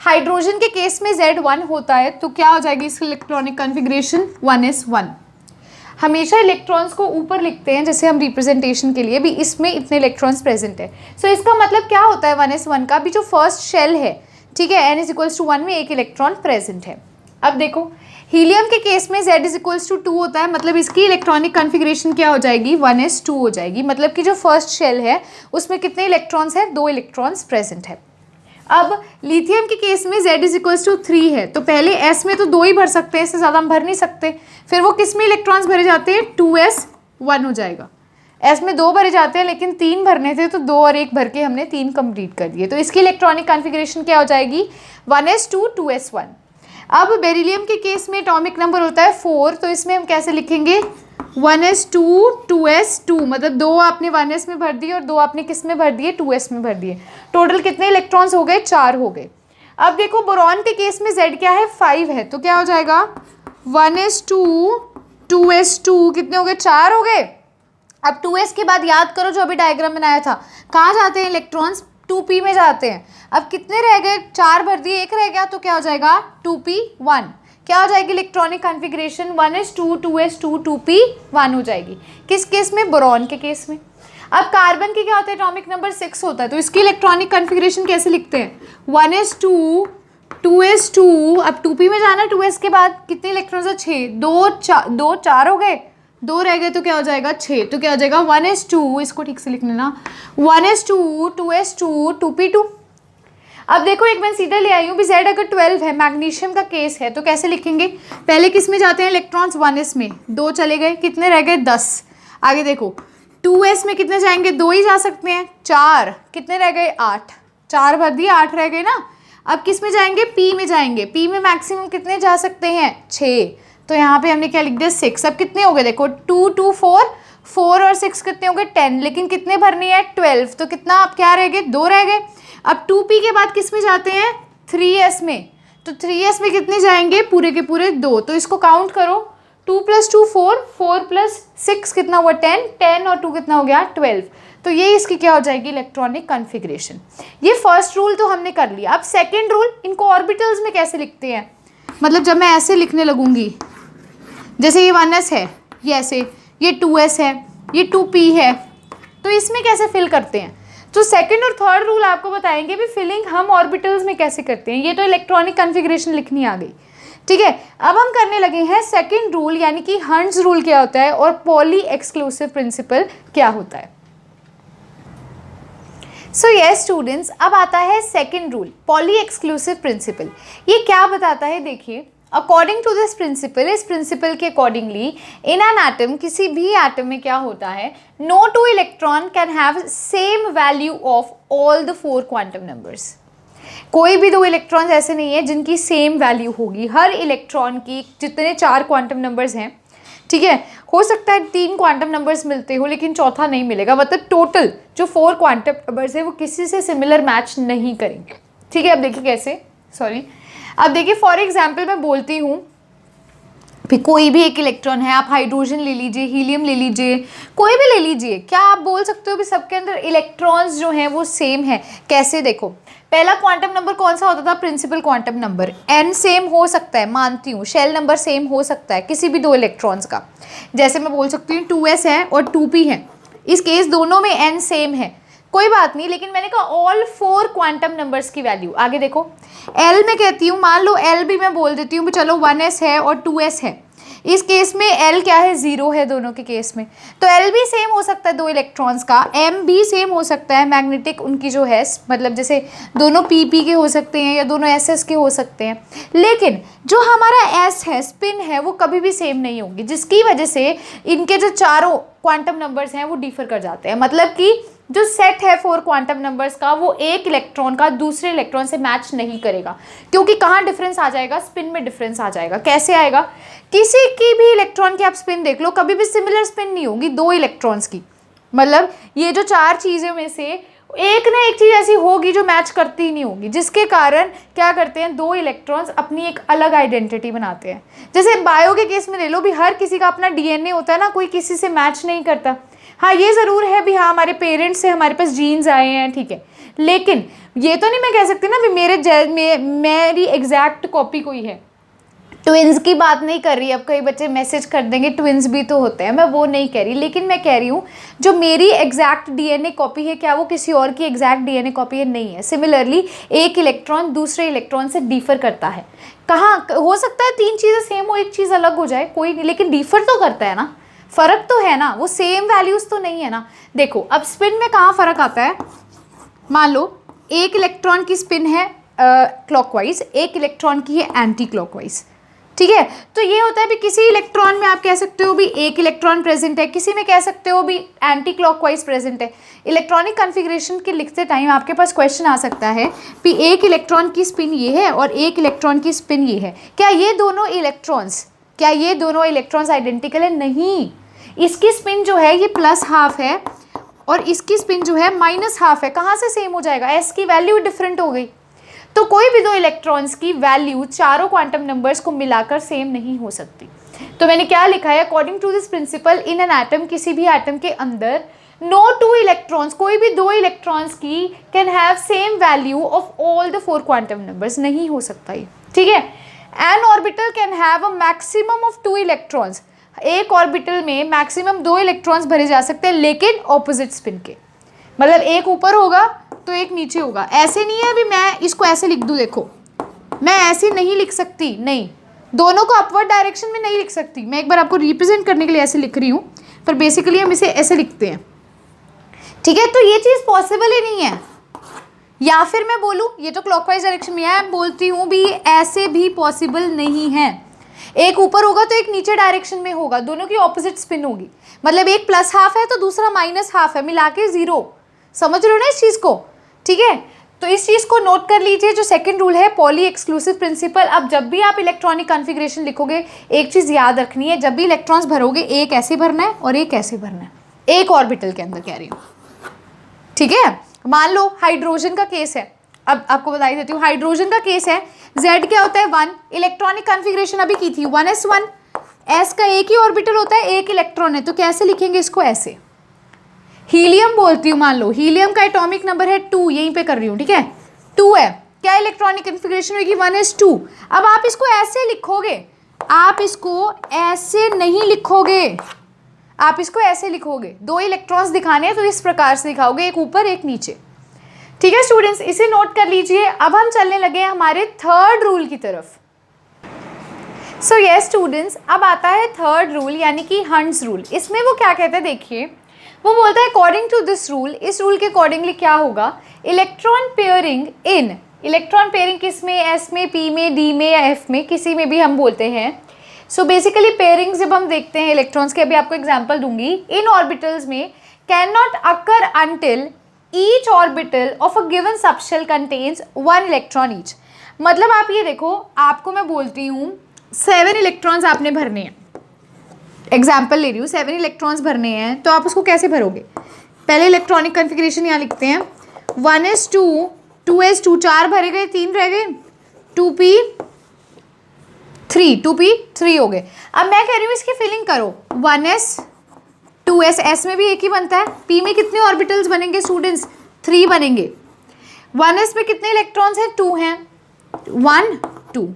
हाइड्रोजन के केस में Z1 होता है, तो क्या हो जाएगी इसकी इलेक्ट्रॉनिक कॉन्फ़िगरेशन 1s1। हमेशा इलेक्ट्रॉन्स को ऊपर लिखते हैं, जैसे हम रिप्रेजेंटेशन के लिए भी इसमें इतने इलेक्ट्रॉन्स प्रेजेंट है। सो इसका मतलब क्या होता है 1s1 का भी जो फर्स्ट शेल है, ठीक है, n = 1 में 1 इलेक्ट्रॉन प्रेजेंट है। अब देखो हीलियम के केस में Z इज इक्वल्स टू 2 होता है, मतलब इसकी इलेक्ट्रॉनिक कॉन्फ़िगरेशन क्या हो जाएगी, 1s2 हो जाएगी। मतलब कि जो फर्स्ट शेल है उसमें कितने इलेक्ट्रॉन्स हैं, 2 इलेक्ट्रॉन्स प्रेजेंट है। अब लिथियम के केस में Z इज इक्वल्स टू 3 है, तो पहले S में तो 2 ही भर सकते हैं, इससे ज़्यादा हम भर नहीं सकते। फिर वो किस में इलेक्ट्रॉन्स भरे जाते हैं, 2s1 हो जाएगा। S में 2 भरे जाते हैं लेकिन 3 भरने थे, तो 2 और 1 भर के हमने 3 कंप्लीट कर दिए। तो इसकी इलेक्ट्रॉनिक कॉन्फ़िगरेशन क्या हो जाएगी, 1s2 2s1। अब बेरिलियम के केस में एटॉमिक नंबर होता है 4, तो इसमें हम कैसे लिखेंगे, 1s2 2s2, मतलब 2 आपने 1s में भर दिए और 2 आपने किस में भर दिए, 2s में भर दिए। टोटल कितने इलेक्ट्रॉन्स हो गए, 4 हो गए। अब देखो बोरॉन के केस में Z क्या है, 5 है, तो क्या हो जाएगा, 1s2 2s2 कितने हो गए, 4 हो गए। अब 2s के बाद याद करो जो अभी डायग्राम बनाया था, कहाँ जाते हैं इलेक्ट्रॉन्स, 2p में जाते हैं। अब कितने रह गए, 4 भर दिए, 1 रह गया, तो क्या हो जाएगा, 2p1। क्या हो जाएगी electronic configuration, 1s2 2s2 2p1 हो जाएगी। किस केस में, बोरॉन के केस में। अब कार्बन के क्या होता है, एटॉमिक नंबर 6 होता है, तो इसकी इलेक्ट्रॉनिक कॉन्फ़िगरेशन कैसे लिखते हैं, 1s2 2s2, अब 2p में जाना 2s के बाद, कितने इलेक्ट्रॉन्स है, 6, 2 4 हो गए, 2 रह गए, तो क्या हो जाएगा 6, तो क्या हो जाएगा 1s2, इसको ठीक से लिख लेना, 1s2 2s2 2p2। अब देखो एक मैं सीधा ले आई हूँ भी, Z अगर 12 है, मैग्नीशियम का केस है, तो कैसे लिखेंगे, पहले किस में जाते हैं इलेक्ट्रॉन्स, 1s में, 2 चले गए, कितने रह गए 10। आगे देखो 2s में कितने जाएंगे, 2 ही जा सकते हैं, 4, कितने रह गए 8, 4 भर दिए, 8 रह गए ना। अब किस में जाएंगे, P में जाएंगे, P में मैक्सिमम कितने जा सकते हैं, 6, तो यहाँ पे हमने क्या लिख दिया 6। अब कितने हो गए देखो, 2 2 4 4 और 6 कितने हो गए 10, लेकिन कितने भरनी है 12, तो कितना अब क्या रह गए, 2 रह गए। अब 2p के बाद किस में जाते हैं, 3s में, तो 3s में कितने जाएंगे, पूरे के पूरे 2, तो इसको काउंट करो, 2 + 2 4, 4 + 6 कितना हुआ 10, 10 और 2 कितना हो गया 12। तो ये इसकी क्या हो जाएगी इलेक्ट्रॉनिक कॉन्फ़िगरेशन। ये फर्स्ट रूल तो हमने कर लिया। अब सेकेंड रूल, इनको ऑर्बिटल्स में कैसे लिखते हैं, मतलब जब मैं ऐसे लिखने लगूंगी, जैसे ये 1s है, ये ऐसे, ये 2s है, ये 2p है, तो इसमें कैसे फिल करते हैं। तो सेकंड और थर्ड रूल आपको बताएंगे भी फिलिंग हम ऑर्बिटल्स में कैसे करते हैं। ये तो इलेक्ट्रॉनिक कॉन्फ़िगरेशन लिखनी आ गई, ठीक है। अब हम करने लगे हैं सेकंड रूल, यानी कि हंट्स रूल क्या होता है और पॉली एक्सक्लूसिव प्रिंसिपल क्या होता है। सो यस स्टूडेंट्स, अब आता है second rule, Pauli exclusive principle. ये क्या बताता है, देखिए, अकॉर्डिंग टू दिस प्रिंसिपल, इस प्रिंसिपल के अकॉर्डिंगली इन एन एटम, किसी भी एटम में क्या होता है, no 2 electron can have same value of all the 4 quantum numbers. कोई भी 2 इलेक्ट्रॉन्स ऐसे नहीं है जिनकी सेम वैल्यू होगी। हर इलेक्ट्रॉन की जितने 4 क्वांटम नंबर्स हैं, ठीक है, हो सकता है 3 क्वांटम नंबर्स मिलते हो लेकिन चौथा नहीं मिलेगा, मतलब टोटल जो 4 क्वांटम नंबर्स है वो किसी से सिमिलर मैच नहीं करेंगे, ठीक है। अब देखिए कैसे, अब देखिए फॉर एग्जाम्पल मैं बोलती हूँ फिर कोई भी एक इलेक्ट्रॉन है, आप हाइड्रोजन ले लीजिए, हीलियम ले लीजिए, कोई भी ले लीजिए, क्या आप बोल सकते हो भी सबके अंदर इलेक्ट्रॉन्स जो हैं वो सेम है। कैसे, देखो पहला क्वांटम नंबर कौन सा होता था, principal quantum number. n same हो सकता है, मानती हूँ, शेल नंबर सेम हो सकता है किसी भी 2 इलेक्ट्रॉन्स का, जैसे मैं बोल सकती हूँ 2s है और 2p है, इस केस दोनों में n सेम है, कोई बात नहीं। लेकिन मैंने कहा ऑल 4 क्वांटम नंबर्स की वैल्यू, आगे देखो L में कहती हूँ, मान लो L भी मैं बोल देती हूँ चलो 1s है और 2s है, इस केस में L क्या है, 0 है दोनों के केस में, तो L भी सेम हो सकता है 2 इलेक्ट्रॉन्स का, M भी सेम हो सकता है, मैग्नेटिक उनकी जो है, मतलब जैसे दोनों PP के हो सकते हैं या दोनों SS के हो सकते हैं, लेकिन जो हमारा S है, स्पिन है, वो कभी भी सेम नहीं होगी, जिसकी वजह से इनके जो चारों क्वांटम नंबर्स हैं वो डिफर कर जाते हैं। मतलब कि जो सेट है 4 क्वांटम नंबर्स का, वो एक इलेक्ट्रॉन का दूसरे इलेक्ट्रॉन से मैच नहीं करेगा, क्योंकि कहाँ डिफरेंस आ जाएगा, स्पिन में डिफरेंस आ जाएगा। कैसे आएगा, किसी की भी इलेक्ट्रॉन की आप स्पिन देख लो, कभी भी सिमिलर स्पिन नहीं होगी 2 इलेक्ट्रॉन्स की। मतलब ये जो 4 चीज़ों में से एक ना एक चीज़ ऐसी होगी जो मैच करती ही नहीं होगी, जिसके कारण क्या करते हैं 2 इलेक्ट्रॉन्स अपनी एक अलग आइडेंटिटी बनाते हैं। जैसे बायो के केस में ले लो भी, हर किसी का अपना DNA होता है ना, कोई किसी से मैच नहीं करता। हाँ ये ज़रूर है भी, हाँ हमारे पेरेंट्स से हमारे पास जीन्स आए हैं, ठीक है, लेकिन ये तो नहीं मैं कह सकती ना भी मेरी एग्जैक्ट कॉपी कोई है। ट्विंस की बात नहीं कर रही, अब कई बच्चे मैसेज कर देंगे ट्विंस भी तो होते हैं, मैं वो नहीं कह रही, लेकिन मैं कह रही हूँ जो मेरी एग्जैक्ट DNA कॉपी है, क्या वो किसी और की एग्जैक्ट DNA कॉपी है, नहीं है। सिमिलरली एक इलेक्ट्रॉन दूसरे इलेक्ट्रॉन से डिफर करता है। कहाँ हो सकता है तीन चीज़ें सेम हो, एक चीज़ अलग हो जाए, कोई नहीं, लेकिन डिफर तो करता है ना, फ़र्क तो है ना, वो सेम वैल्यूज़ तो नहीं है ना। देखो अब स्पिन में कहाँ फ़र्क आता है, मान लो एक इलेक्ट्रॉन की स्पिन है क्लॉकवाइज, एक इलेक्ट्रॉन की है एंटी क्लॉकवाइज, ठीक है। तो ये होता है भी किसी इलेक्ट्रॉन में आप कह सकते हो भी एक इलेक्ट्रॉन प्रेजेंट है, किसी में कह सकते हो भी एंटी क्लॉकवाइज प्रेजेंट है। इलेक्ट्रॉनिक कॉन्फ़िगरेशन के लिखते टाइम आपके पास क्वेश्चन आ सकता है कि एक इलेक्ट्रॉन की स्पिन ये है और एक इलेक्ट्रॉन की स्पिन ये है, क्या ये दोनों इलेक्ट्रॉन्स आइडेंटिकल है? नहीं, इसकी स्पिन जो है ये +½ है और इसकी स्पिन जो है -½ है। कहाँ से सेम हो जाएगा? एस की वैल्यू डिफरेंट हो गई। तो कोई भी दो इलेक्ट्रॉन्स की वैल्यू चारों क्वांटम नंबर्स को मिलाकर सेम नहीं हो सकती। तो मैंने क्या लिखा है, according to this principle in an atom, किसी भी एटम के अंदर नो टू इलेक्ट्रॉन्स, कोई भी दो इलेक्ट्रॉन्स की can have same value of all the 4 quantum numbers, नहीं हो सकता ये, ठीक है। N orbital can have a maximum of 2 electrons, एक ऑर्बिटल में मैक्सिमम 2 इलेक्ट्रॉन्स भरे जा सकते हैं, लेकिन ऑपोजिट स्पिन के, मतलब एक ऊपर होगा तो एक नीचे होगा। ऐसे नहीं है अभी मैं इसको ऐसे लिख दूँ, देखो मैं ऐसे नहीं लिख सकती, नहीं, दोनों को अपवर्ड डायरेक्शन में नहीं लिख सकती। मैं एक बार आपको रिप्रेजेंट करने के लिए ऐसे लिख रही हूँ, पर बेसिकली हम इसे ऐसे लिखते हैं, ठीक है। तो ये चीज़ पॉसिबल ही नहीं है। या फिर मैं बोलूँ ये तो क्लॉकवाइज डायरेक्शन में है, बोलती हूँ भी ऐसे भी पॉसिबल नहीं है, एक ऊपर होगा तो एक नीचे डायरेक्शन में होगा, दोनों की ऑपोजिट स्पिन होगी, मतलब एक +½ है तो दूसरा -½ है, मिला के 0। समझ रहे हो ना इस चीज़ को, ठीक है। तो इस चीज़ को नोट कर लीजिए, जो सेकंड रूल है पॉली एक्सक्लूसिव प्रिंसिपल। अब जब भी आप इलेक्ट्रॉनिक कॉन्फ़िगरेशन लिखोगे एक चीज़ याद रखनी है, जब भी इलेक्ट्रॉन्स भरोगे एक ऐसे भरना है और एक ऐसे भरना है, एक ऑर्बिटल के अंदर कह रही हूँ, ठीक है। मान लो हाइड्रोजन का केस है, अब आपको बता देती हूँ, हाइड्रोजन का केस है, Z क्या होता है 1, इलेक्ट्रॉनिक कॉन्फ़िगरेशन अभी की थी 1s1, S का एक ही ऑर्बिटल होता है, एक इलेक्ट्रॉन है, तो कैसे लिखेंगे इसको? ऐसे। हीलियम बोलती हूँ, मान लो हीलियम का एटॉमिक नंबर है 2, यहीं पे कर रही हूँ, ठीक है, 2 है, क्या इलेक्ट्रॉनिक कॉन्फ़िगरेशन होगी? 1s2। अब आप इसको ऐसे लिखोगे, आप इसको ऐसे नहीं लिखोगे, आप इसको ऐसे लिखोगे, 2 इलेक्ट्रॉन्स दिखाने हैं तो इस प्रकार से दिखाओगे, एक ऊपर एक नीचे, ठीक है स्टूडेंट्स, इसे नोट कर लीजिए। अब हम चलने लगे हैं हमारे थर्ड रूल की तरफ। सो यस स्टूडेंट्स, अब आता है थर्ड रूल यानी कि हंट्स रूल। इसमें वो क्या कहते हैं देखिए, वो बोलता है अकॉर्डिंग टू दिस रूल, इस रूल के अकॉर्डिंगली क्या होगा, इलेक्ट्रॉन पेयरिंग इन, इलेक्ट्रॉन पेयरिंग किस में, एस में, पी में, डी में या एफ में, किसी में भी हम बोलते हैं। सो बेसिकली पेयरिंग जब हम देखते हैं इलेक्ट्रॉन्स के, अभी आपको एग्जांपल दूंगी, इन ऑर्बिटल्स में can not occur until each orbital of a given subshell contains 1 electron each. मतलब आप ये देखो, आपको मैं बोलती हूँ 7 इलेक्ट्रॉन्स आपने भरने हैं, एग्जाम्पल ले रही हूँ, 7 इलेक्ट्रॉन्स भरने हैं, तो आप उसको कैसे भरोगे? पहले इलेक्ट्रॉनिक कॉन्फ़िगरेशन यहाँ लिखते हैं, 1s2 2s2, 4 भरे गए, 3 रह गए, 2p3 हो गए। अब मैं कह रही हूँ इसकी फिलिंग करो, 1s 2s, s में भी एक ही बनता है, p में कितने ऑर्बिटल्स बनेंगे स्टूडेंट्स? 3 बनेंगे। 1s में कितने इलेक्ट्रॉन्स हैं? 2 हैं, 1 2।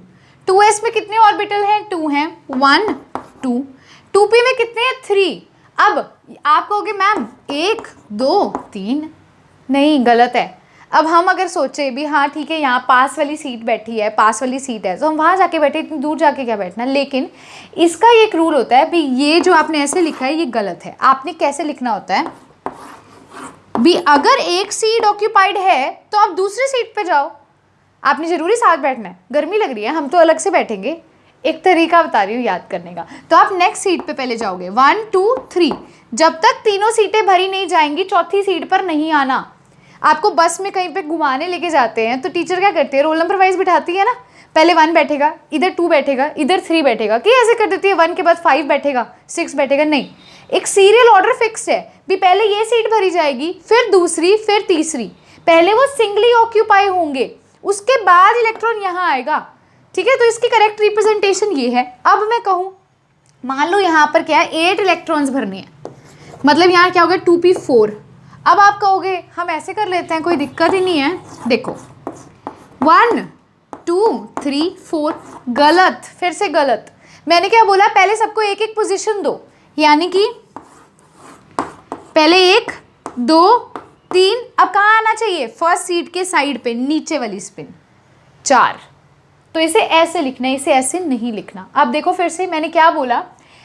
2s में कितने ऑर्बिटल हैं? 2 हैं, 1 2। 2p में कितने हैं? 3। अब आप कहोगे मैम 1 2 3, नहीं, गलत है। अब हम अगर सोचे भी हाँ ठीक है यहाँ पास वाली सीट बैठी है, पास वाली सीट है, तो हम वहाँ जाके बैठे, इतनी दूर जाके क्या बैठना। लेकिन इसका एक रूल होता है भी, ये जो आपने ऐसे लिखा है ये गलत है। आपने कैसे लिखना होता है भी, अगर एक सीट ऑक्यूपाइड है तो आप दूसरी सीट पे जाओ, आपने ज़रूरी साथ बैठना है। गर्मी लग रही है, हम तो अलग से बैठेंगे, एक तरीका बता रही हूँ याद करने का। तो आप नेक्स्ट सीट पे पहले जाओगे, 1 2 3, जब तक तीनों सीटें भरी नहीं जाएंगी चौथी सीट पर नहीं आना। आपको बस में कहीं पे घुमाने लेके जाते हैं तो टीचर क्या करती है, रोल नंबर वाइज बिठाती है ना, पहले 1 बैठेगा, इधर 2 बैठेगा, इधर 3 बैठेगा, कि ऐसे कर देती है 1 के बाद 5 बैठेगा, 6 बैठेगा। नहीं, एक सीरियल ऑर्डर फिक्स्ड है भी, पहले ये सीट भरी जाएगी, फिर दूसरी, फिर तीसरी, पहले वो सिंगली ऑक्यूपाई होंगे, उसके बाद इलेक्ट्रॉन यहाँ आएगा, ठीक है। तो इसकी करेक्ट रिप्रेजेंटेशन ये है। अब मैं कहूँ, मान लो यहाँ पर क्या है, 8 इलेक्ट्रॉन्स भरने हैं, मतलब यहाँ क्या होगा 2p4। अब आप कहोगे हम ऐसे कर लेते हैं, कोई दिक्कत ही नहीं है। देखो 1 2 3 4, गलत, फिर से गलत। मैंने क्या बोला, पहले सबको एक एक पोजीशन दो, यानी कि पहले 1 2 3, अब कहाँ आना चाहिए, फर्स्ट सीट के साइड पे, नीचे वाली स्पिन, 4। तो इसे ऐसे लिखना है, इसे ऐसे नहीं लिखना। अब देखो फिर से मैंने क्या बोला,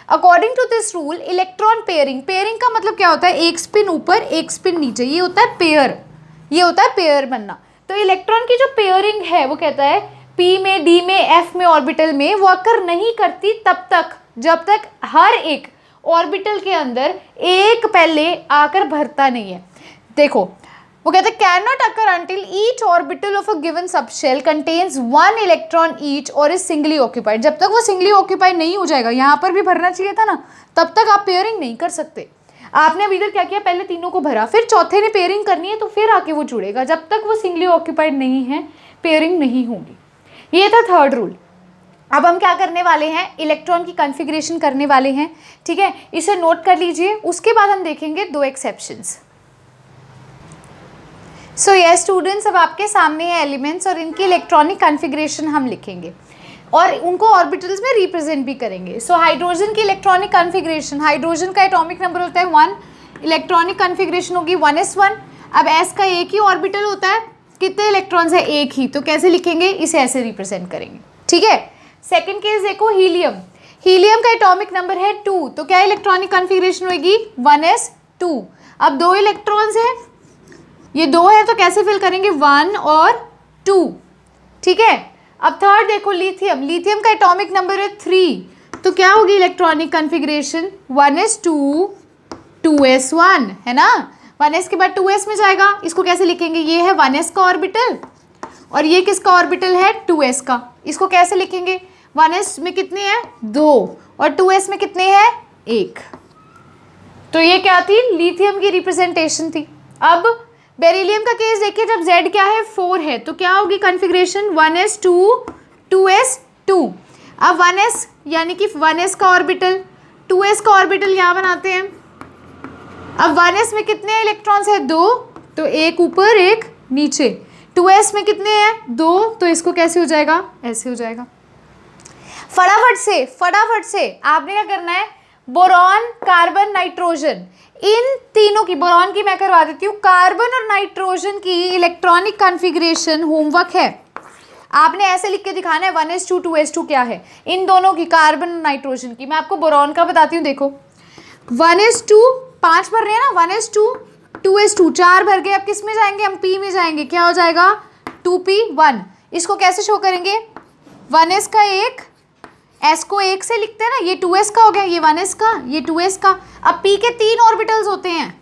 according to this rule electron pairing, pairing का मतलब क्या होता है, एक स्पिन ऊपर एक स्पिन नीचे, ये होता है पेयर, ये होता है पेयर बनना। तो इलेक्ट्रॉन की जो पेयरिंग है वो कहता है p में, d में, f में ऑर्बिटल में वो अकर नहीं करती तब तक जब तक हर एक ऑर्बिटल के अंदर एक पहले आकर भरता नहीं है। देखो वो कहते हैं can not occur until each orbital of a given subshell contains one electron each और इज सिंगली ऑक्यूपाइड। जब तक वो सिंगली ऑक्यूपाइड नहीं हो जाएगा, यहाँ पर भी भरना चाहिए था ना, तब तक आप पेयरिंग नहीं कर सकते। आपने अभी इधर क्या किया, पहले तीनों को भरा, फिर चौथे ने पेयरिंग करनी है तो फिर आके वो जुड़ेगा। जब तक वो सिंगली ऑक्यूपाइड नहीं है पेयरिंग नहीं होगी। ये था थर्ड रूल। अब हम क्या करने वाले हैं, इलेक्ट्रॉन की कॉन्फ़िगरेशन करने वाले हैं, ठीक है, इसे नोट कर लीजिए। उसके बाद हम देखेंगे दो एक्सेप्शंस। सो यस स्टूडेंट्स, अब आपके सामने है एलिमेंट्स और इनकी इलेक्ट्रॉनिक कॉन्फ़िगरेशन हम लिखेंगे और उनको ऑर्बिटल्स में रिप्रेजेंट भी करेंगे। सो हाइड्रोजन की इलेक्ट्रॉनिक कॉन्फ़िगरेशन, हाइड्रोजन का एटॉमिक नंबर होता है 1, इलेक्ट्रॉनिक कॉन्फ़िगरेशन होगी 1s1। अब s का एक ही ऑर्बिटल होता है, कितने इलेक्ट्रॉन्स है, एक ही, तो कैसे लिखेंगे, इसे ऐसे रिप्रेजेंट करेंगे, ठीक है। सेकेंड केस देखो, हीलियम, हीलियम का एटॉमिक नंबर है 2, तो क्या इलेक्ट्रॉनिक कॉन्फ़िगरेशन होगी 1s2। अब दो इलेक्ट्रॉन्स हैं, ये दो है तो कैसे फिल करेंगे 1 और 2, ठीक है। अब थर्ड देखो लिथियम, लिथियम का एटॉमिक नंबर है 3, तो क्या होगी इलेक्ट्रॉनिक कॉन्फ़िगरेशन 1s2 2s1, है ना। 1s के बाद 2s में जाएगा, इसको कैसे लिखेंगे, ये है 1s का ऑर्बिटल और ये किसका ऑर्बिटल है 2s का, इसको कैसे लिखेंगे, 1s में कितने हैं 2 और 2s में कितने हैं 1। तो ये क्या थी, लिथियम की रिप्रेजेंटेशन थी। अब बेरिलियम का केस देखिए, जब Z क्या है 4 है तो क्या होगी कॉन्फ़िगरेशन 1s2 2s2। अब 1s यानी कि 1s का ऑर्बिटल, 2s का ऑर्बिटल यहाँ बनाते हैं। अब 1s में कितने इलेक्ट्रॉन्स है 2, तो एक ऊपर एक नीचे। 2s में कितने हैं 2, तो इसको कैसे हो जाएगा, ऐसे हो जाएगा। फटाफट से आपने क्या करना है, बोरॉन कार्बन नाइट्रोजन, इन तीनों की, बोरॉन की मैं करवा देती हूँ, कार्बन और नाइट्रोजन की इलेक्ट्रॉनिक कॉन्फ़िगरेशन होमवर्क है। आपने ऐसे लिख के दिखाना है 1s2 2s2 क्या है, इन दोनों की, कार्बन और नाइट्रोजन की। मैं आपको बोरॉन का बताती हूँ, देखो 1s2 5 भर रहे हैं ना, 1s2 2s2 4 भर गए। अब किस में जाएंगे, हम p में जाएंगे, क्या हो जाएगा 2p1। इसको कैसे शो करेंगे, 1s का एक, s को एक से लिखते हैं ना, ये 2s का हो गया, ये 1s का, ये 2s का। अब p के 3 ऑर्बिटल्स होते हैं,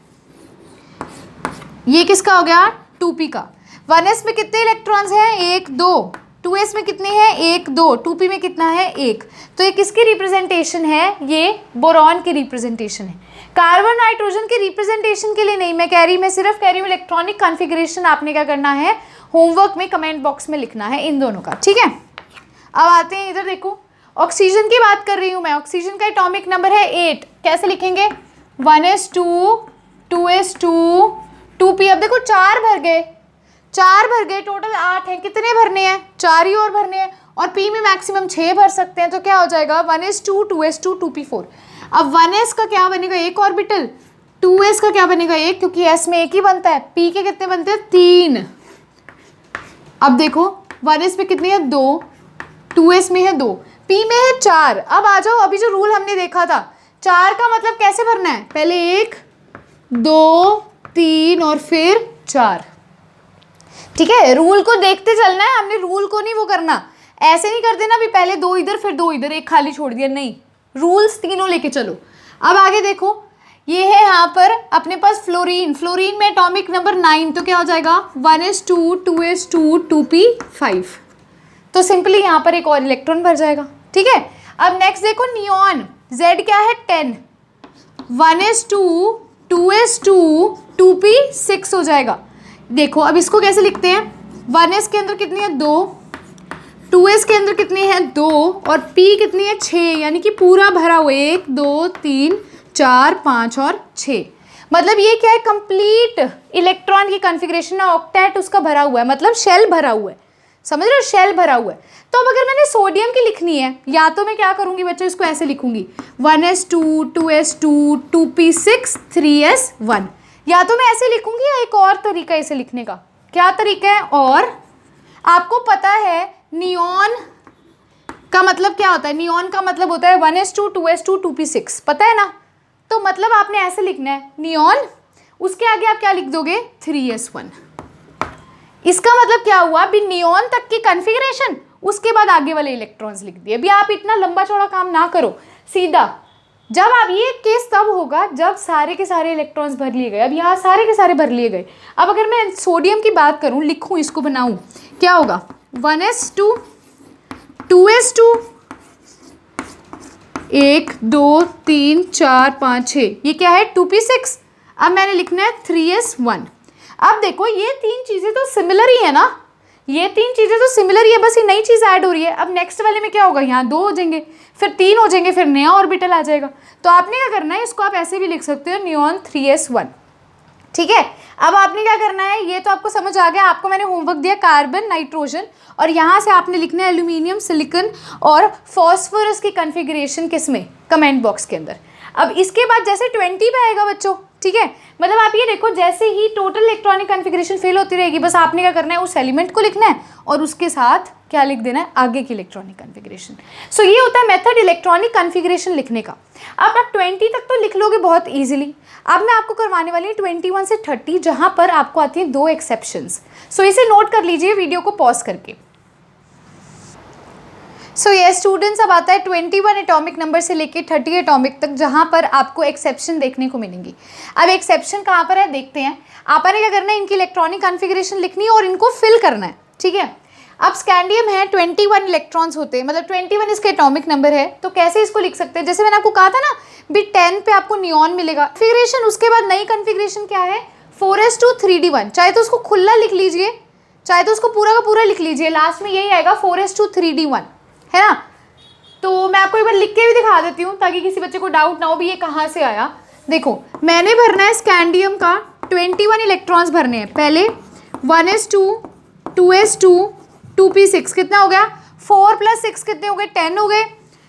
ये किसका हो गया 2p का। 1s में कितने इलेक्ट्रॉन्स हैं 1 2, 2s में कितने हैं 1 2, 2p में कितना है 1। तो ये किसकी रिप्रेजेंटेशन है, ये बोरॉन की रिप्रेजेंटेशन है। कार्बन नाइट्रोजन की रिप्रेजेंटेशन के लिए नहीं मैं कह रही, मैं सिर्फ कह रही हूँ इलेक्ट्रॉनिक कॉन्फ़िगरेशन आपने क्या करना है, होमवर्क में कमेंट बॉक्स में लिखना है इन दोनों का, ठीक है। अब आते हैं इधर, देखो ऑक्सीजन की बात कर रही हूँ मैं। ऑक्सीजन का एटॉमिक नंबर है 8, कैसे लिखेंगे 1s2 2s2 2p। अब देखो 4 भर गए, टोटल 8 हैं, कितने भरने हैं 4 ही और भरने हैं, और p में मैक्सिमम 6 भर सकते हैं, तो क्या हो जाएगा 1s2 2s2 2p4। अब 1s का क्या बनेगा एक ऑर्बिटल, 2s का क्या बनेगा एक, क्योंकि s में एक ही बनता है, p के कितने बनते हैं 3। अब देखो 1s में कितनी है 2, 2s में है 2, p में है 4। अब आ जाओ, अभी जो रूल हमने देखा था 4 का मतलब कैसे भरना है, पहले 1 2 3 और फिर 4, ठीक है। रूल को देखते चलना है, हमने रूल को नहीं वो करना, ऐसे नहीं कर देना भी पहले 2 इधर फिर 2 इधर, एक खाली छोड़ दिया, नहीं, रूल्स तीनों लेके चलो। अब आगे देखो, ये है यहाँ पर अपने पास फ्लोरीन, फ्लोरीन में एटॉमिक नंबर 9, तो क्या हो जाएगा 1s2 2s2 2p5। तो सिंपली यहाँ पर एक और इलेक्ट्रॉन भर जाएगा, ठीक है। अब नेक्स्ट देखो नियॉन, Z क्या है 10, 1s2 2s2 2p6 हो जाएगा। देखो अब इसको कैसे लिखते हैं, 1s के अंदर कितनी है 2, 2s के अंदर कितनी है 2 और p कितनी है 6, यानी कि पूरा भरा हुआ 1 2 3 4 5 और 6। मतलब ये क्या है, कंप्लीट इलेक्ट्रॉन की कॉन्फ़िगरेशन है, ऑक्टेट उसका भरा हुआ है, मतलब शेल भरा हुआ है, समझ रहे हो, शेल भरा हुआ है। तो अब अगर मैंने सोडियम की लिखनी है, या तो मैं क्या करूँगी बच्चों, इसको ऐसे लिखूंगी 1s2 2s2 2p6 3s1, या तो मैं ऐसे लिखूंगी, या एक और तरीका इसे लिखने का, क्या तरीका है, और आपको पता है नियॉन का मतलब क्या होता है, नियॉन का मतलब होता है 1s2 2s2 2p6, पता है ना। तो मतलब आपने ऐसे लिखना है नियॉन, उसके आगे आप क्या लिख दोगे 3s1। इसका मतलब क्या हुआ, अभी नियॉन तक की कॉन्फ़िगरेशन, उसके बाद आगे वाले इलेक्ट्रॉन्स लिख दिए। अभी आप इतना लंबा चौड़ा काम ना करो, सीधा जब आप, ये केस तब होगा जब सारे के सारे इलेक्ट्रॉन्स भर लिए गए। अब यहाँ सारे के सारे भर लिए गए। अब अगर मैं सोडियम की बात करूँ, लिखूँ, इसको बनाऊँ, क्या होगा 1s2 2s2 1 2 3 4 5 6, ये क्या है 2p6। अब मैंने लिखना है 3s1। अब देखो ये तीन चीज़ें तो सिमिलर ही है ना, ये तीन चीज़ें तो सिमिलर ही है, बस ये नई चीज़ ऐड हो रही है। अब नेक्स्ट वाले में क्या होगा, यहाँ 2 हो जाएंगे, फिर 3 हो जाएंगे, फिर नया ऑर्बिटल आ जाएगा। तो आपने क्या करना है, इसको आप ऐसे भी लिख सकते हो नियॉन 3s1, ठीक है। अब आपने क्या करना है, ये तो आपको समझ आ गया। आपको मैंने होमवर्क दिया कार्बन नाइट्रोजन, और यहाँ से आपने लिखना है एल्यूमिनियम सिलिकॉन और फॉस्फोरस की कॉन्फ़िगरेशन किसमें, कमेंट बॉक्स के अंदर। अब इसके बाद जैसे 20 पे आएगा बच्चों, ठीक है, मतलब आप ये देखो जैसे ही टोटल इलेक्ट्रॉनिक कॉन्फ़िगरेशन फेल होती रहेगी, बस आपने क्या करना है, उस एलिमेंट को लिखना है और उसके साथ क्या लिख देना है, आगे की इलेक्ट्रॉनिक कॉन्फ़िगरेशन। सो ये होता है मेथड इलेक्ट्रॉनिक कॉन्फ़िगरेशन लिखने का। अब आप 20 तक तो लिख लोगे बहुत ईजिली। अब मैं आपको करवाने वाली हूँ 21 से 30, जहाँ पर आपको आती है 2 एक्सेप्शंस। सो इसे नोट कर लीजिए वीडियो को पॉज करके। सो ये स्टूडेंट्स, अब आता है 21 एटॉमिक नंबर से लेके 30 एटॉमिक तक, जहाँ पर आपको एक्सेप्शन देखने को मिलेंगी। अब एक्सेप्शन कहाँ पर है देखते हैं। आपने क्या करना है, इनकी इलेक्ट्रॉनिक कॉन्फ़िगरेशन लिखनी है और इनको फिल करना है, ठीक है। अब स्कैंडियम है 21 इलेक्ट्रॉन्स होते हैं, मतलब 21 इसके एटॉमिक नंबर है। तो कैसे इसको लिख सकते हैं, जैसे मैंने आपको कहा था ना, भी 10 पे आपको नियॉन मिलेगा कॉन्फ़िगरेशन। उसके बाद नई कॉन्फ़िगरेशन क्या है, 4s2 3d1। चाहे तो उसको खुला लिख लीजिए, चाहे तो उसको पूरा का पूरा लिख लीजिए, लास्ट में यही आएगा 4s2 3d1, है ना। तो मैं आपको एक बार लिख के भी दिखा देती हूँ ताकि किसी बच्चे को डाउट ना हो भी ये कहाँ से आया। देखो मैंने भरना है स्कैंडियम का 21 इलेक्ट्रॉन्स भरने हैं। पहले 1s2 2s2 2p6, कितना हो गया 4 + 6 कितने हो गए 10 हो गए।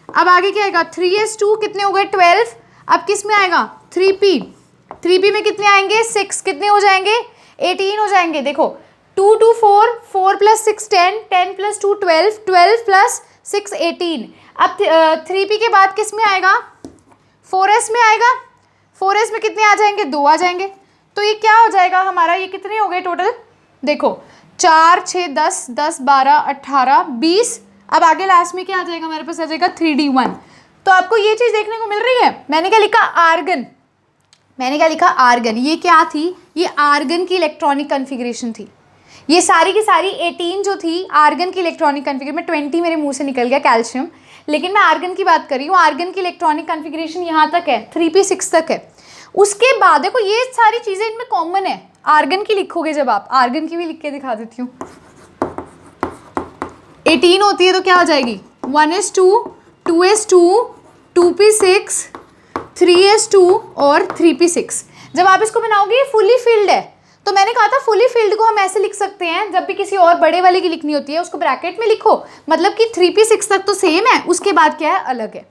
अब आगे क्या आएगा 3s2 कितने हो गए 12। अब किस में आएगा 3p में कितने आएंगे 6, कितने हो जाएंगे 18 हो जाएंगे। देखो 2 2 4 4 + 6 10 10 + 2 12 12 + 6 18। अब 3p के बाद किस में आएगा 4s में आएगा। 4s में कितने आ जाएंगे 2 आ जाएंगे। तो ये क्या हो जाएगा हमारा, ये कितने हो गए टोटल, देखो 4 6 10 10 12 18 20। अब आगे लास्ट में क्या आ जाएगा हमारे पास, आ जाएगा 3d1। तो आपको ये चीज़ देखने को मिल रही है। मैंने क्या लिखा आर्गन, मैंने क्या लिखा आर्गन। ये क्या थी, ये आर्गन की इलेक्ट्रॉनिक कॉन्फ़िगरेशन थी। ये सारी की सारी 18 जो थी आर्गन की इलेक्ट्रॉनिक कॉन्फ़िगरेशन में, 20 मेरे मुंह से निकल गया कैल्शियम, लेकिन मैं आर्गन की बात कर रही हूँ। आर्गन की इलेक्ट्रॉनिक कॉन्फ़िगरेशन यहाँ तक है, 3p6 तक है। उसके बाद देखो ये सारी चीज़ें इनमें कॉमन है। आर्गन की लिखोगे जब आप, आर्गन की भी लिख के दिखा देती हूँ। 18 होती है तो क्या हो जाएगी 1s2 2s2 2p6 3s2 और 3p6। जब आप इसको बनाओगे ये फुली फिल्ड है। तो मैंने कहा था फुली फिल्ड को हम ऐसे लिख सकते हैं, जब भी किसी और बड़े वाले की लिखनी होती है उसको ब्रैकेट में लिखो, मतलब कि 3p6 तक तो सेम है, उसके बाद क्या है अलग है।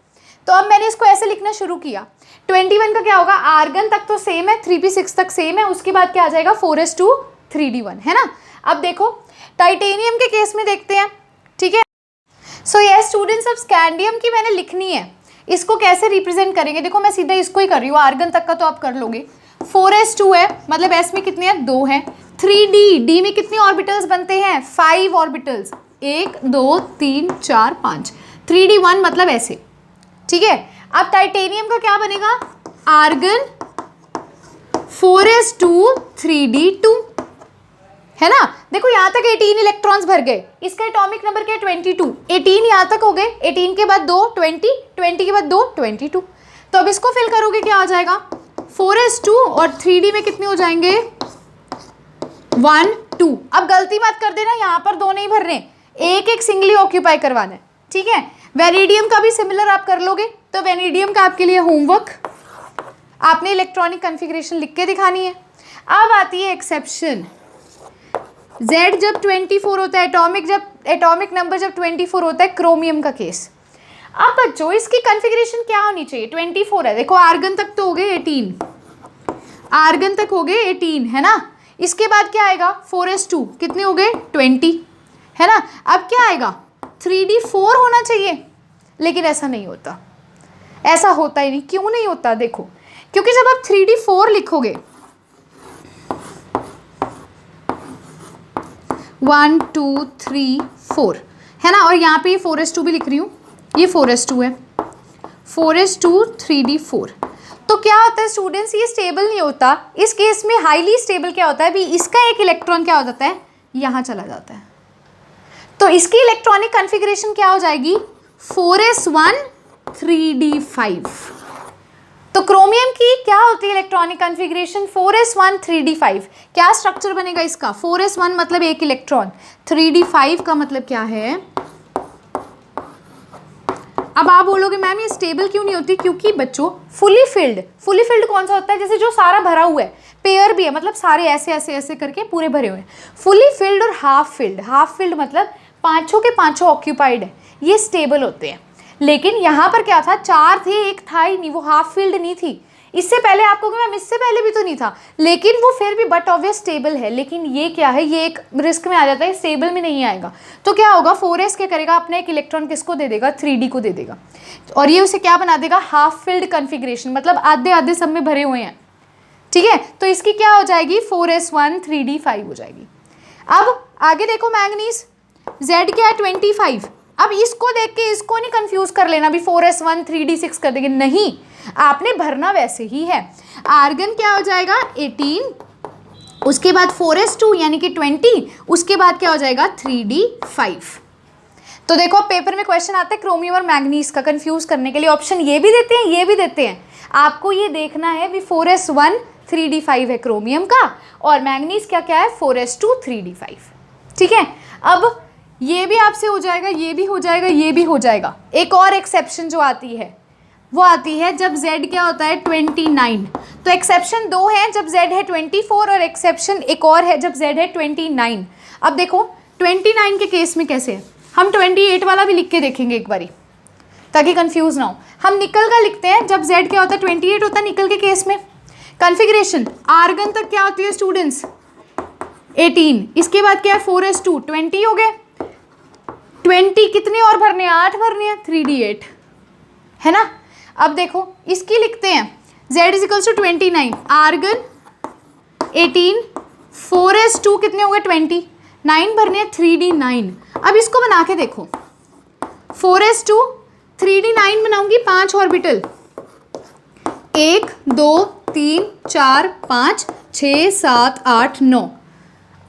तो अब मैंने इसको ऐसे लिखना शुरू किया। 21 का क्या होगा, आर्गन तक तो सेम है, 3p6 तक सेम है, उसके बाद क्या आ जाएगा 4s2 3d1, है ना। अब देखो टाइटेनियम के केस में देखते हैं, ठीक है। सो ये स्टूडेंट्स, अब स्कैंडियम की मैंने लिखनी है, इसको कैसे रिप्रेजेंट करेंगे। देखो मैं सीधा इसको ही कर रही हूँ, आर्गन तक का तो आप कर लोगे। 4s2 है, मतलब s में कितने हैं 2 हैं। 3d में कितने ऑर्बिटल्स बनते हैं 5 ऑर्बिटल्स, 1 2 3 4 5। 3d1 मतलब ऐसे, ठीक है। अब टाइटेनियम का क्या बनेगा, आर्गन 4s2 3d2, है ना। देखो यहाँ तक 18 इलेक्ट्रॉन्स भर गए, इसका एटॉमिक नंबर क्या है 22। 18 यहाँ तक हो गए, 18 के बाद 2 20, 20 के बाद 2 22। तो अब इसको फिल करोगे क्या आ जाएगा 4s2 और 3d में कितने हो जाएंगे 1 2। अब गलती मत कर देना, यहाँ पर 2 नहीं भर रहे, एक एक सिंगली ऑक्यूपाई करवाना है, ठीक है। वेनेडियम का भी सिमिलर आप कर लोगे। तो वेनेडियम का आपके लिए होमवर्क, आपने इलेक्ट्रॉनिक कॉन्फ़िगरेशन लिख के दिखानी है। अब आती है एक्सेप्शन, Z जब 24 होता है, एटॉमिक नंबर जब 24 होता है, क्रोमियम का केस। अब बच्चों इसकी कॉन्फ़िगरेशन क्या होनी चाहिए, 24 है, देखो आर्गन तक तो हो गए 18, आर्गन तक हो गए 18, है ना। इसके बाद क्या आएगा 4s2 कितने हो गए 20, है ना। अब क्या आएगा 3d4 होना चाहिए, लेकिन ऐसा नहीं होता, ऐसा होता ही नहीं। क्यों नहीं होता? देखो, क्योंकि जब आप 3d4 लिखोगे 1 2 3 4 है ना, और यहाँ पे ये 4s2 भी लिख रही हूँ, ये 4s2 है, 4s2 3d4। तो क्या होता है स्टूडेंट्स, ये स्टेबल नहीं होता। इस केस में हाईली स्टेबल क्या होता है, भी इसका एक इलेक्ट्रॉन क्या हो जाता है, यहाँ चला जाता है। तो इसकी इलेक्ट्रॉनिक कॉन्फ़िगरेशन क्या हो जाएगी, 4s1 3d5। तो क्रोमियम की क्या होती है इलेक्ट्रॉनिक कॉन्फ़िगरेशन, 4s1 3d5। क्या स्ट्रक्चर बनेगा इसका, 4s1 मतलब एक इलेक्ट्रॉन, 3d5 का मतलब क्या है। अब आप बोलोगे मैम ये स्टेबल क्यों नहीं होती, क्योंकि बच्चों फुली फिल्ड कौन सा होता है, जैसे जो सारा भरा हुआ है, पेयर भी है, मतलब सारे ऐसे ऐसे ऐसे करके पूरे भरे हुए हैं। फुली फिल्ड और हाफ फिल्ड मतलब पांचों के पांचों ऑक्यूपाइड है, ये स्टेबल होते हैं। लेकिन यहाँ पर क्या था, 4 थे, एक था ही नहीं, वो हाफ फिल्ड नहीं थी। इससे पहले आपको मैम इससे पहले भी तो नहीं था, लेकिन वो फिर भी बट ऑब्वियस स्टेबल है। लेकिन ये क्या है, ये एक रिस्क में आ जाता है, स्टेबल में नहीं आएगा। तो क्या होगा, 4s क्या करेगा, अपना एक इलेक्ट्रॉन किसको दे देगा, 3d को दे देगा, और ये उसे क्या बना देगा, हाफ फिल्ड कॉन्फ़िगरेशन, मतलब आधे आधे सब में भरे हुए हैं। ठीक है, तो इसकी क्या हो जाएगी, 4s1 3d5 हो जाएगी। अब आगे देखो मैंगनीज, Z क्या है 25। अब इसको देख के इसको नहीं कंफ्यूज कर लेना भी 4s1 3d6 कर देंगे, नहीं, आपने भरना वैसे ही है। आर्गन क्या हो जाएगा 18, उसके बाद 4s2 यानी कि 20, उसके बाद क्या हो जाएगा 3d5। तो देखो पेपर में क्वेश्चन आता है क्रोमियम और मैंगनीज का, कंफ्यूज करने के लिए ऑप्शन ये भी देते हैं, ये भी देते हैं। आपको ये देखना है भी 4s1 3d5 है क्रोमियम का, और मैंगनीज क्या क्या है 4s2 3d5। ठीक है, अब ये भी आपसे हो जाएगा, ये भी हो जाएगा, ये भी हो जाएगा। एक और एक्सेप्शन जो आती है वो आती है जब Z क्या होता है 29। तो एक्सेप्शन 2 है, जब Z है 24, और एक्सेप्शन एक और है जब Z है 29। अब देखो 29 के केस में कैसे है, हम 28 वाला भी लिख के देखेंगे एक बारी ताकि कंफ्यूज ना हो। हम निकल का लिखते हैं, जब Z क्या होता है 28 होता है निकल के केस में। कॉन्फ़िगरेशन आर्गन तक क्या होती है स्टूडेंट्स 18, इसके बाद क्या है 4s2 20 हो गए, 20 कितने और भरने हैं, 8 भरने हैं, 3d8 है ना। अब देखो इसकी लिखते हैं Z = 29, आर्गन 18, 4s2 कितने हो गए 20, 9 भरने हैं, 3d9। अब इसको बना के देखो, 4s2 3d9 बनाऊंगी 5 ऑर्बिटल, 1 2 3 4 5 6 7 8 9।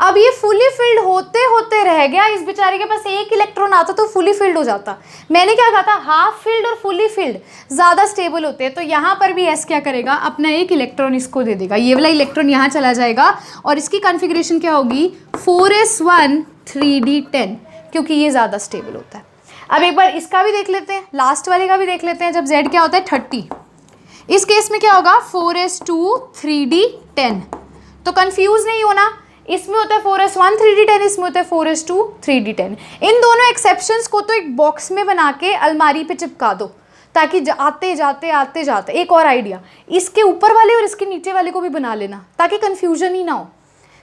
अब ये फुली फिल्ड होते होते रह गया, इस बेचारे के पास एक इलेक्ट्रॉन आता तो फुली फिल्ड हो जाता। मैंने क्या कहा था, हाफ फिल्ड और फुली फिल्ड ज़्यादा स्टेबल होते हैं। तो यहाँ पर भी S क्या करेगा, अपना एक इलेक्ट्रॉन इसको दे देगा, ये वाला इलेक्ट्रॉन यहाँ चला जाएगा, और इसकी कॉन्फ़िगरेशन क्या होगी 4s1 3d10, क्योंकि ये ज़्यादा स्टेबल होता है। अब एक बार इसका भी देख लेते हैं, लास्ट वाले का भी देख लेते हैं, जब Z क्या होता है 30। इस केस में क्या होगा 4s2 3d10। तो कन्फ्यूज़ नहीं होना, इसमें होता है 4s1 3d10, इसमें होता है 4s2 3d10। इन दोनों एक्सेप्शंस को तो एक बॉक्स में बना के अलमारी पे चिपका दो, ताकि आते जाते एक और आइडिया, इसके ऊपर वाले और इसके नीचे वाले को भी बना लेना ताकि कन्फ्यूजन ही ना हो।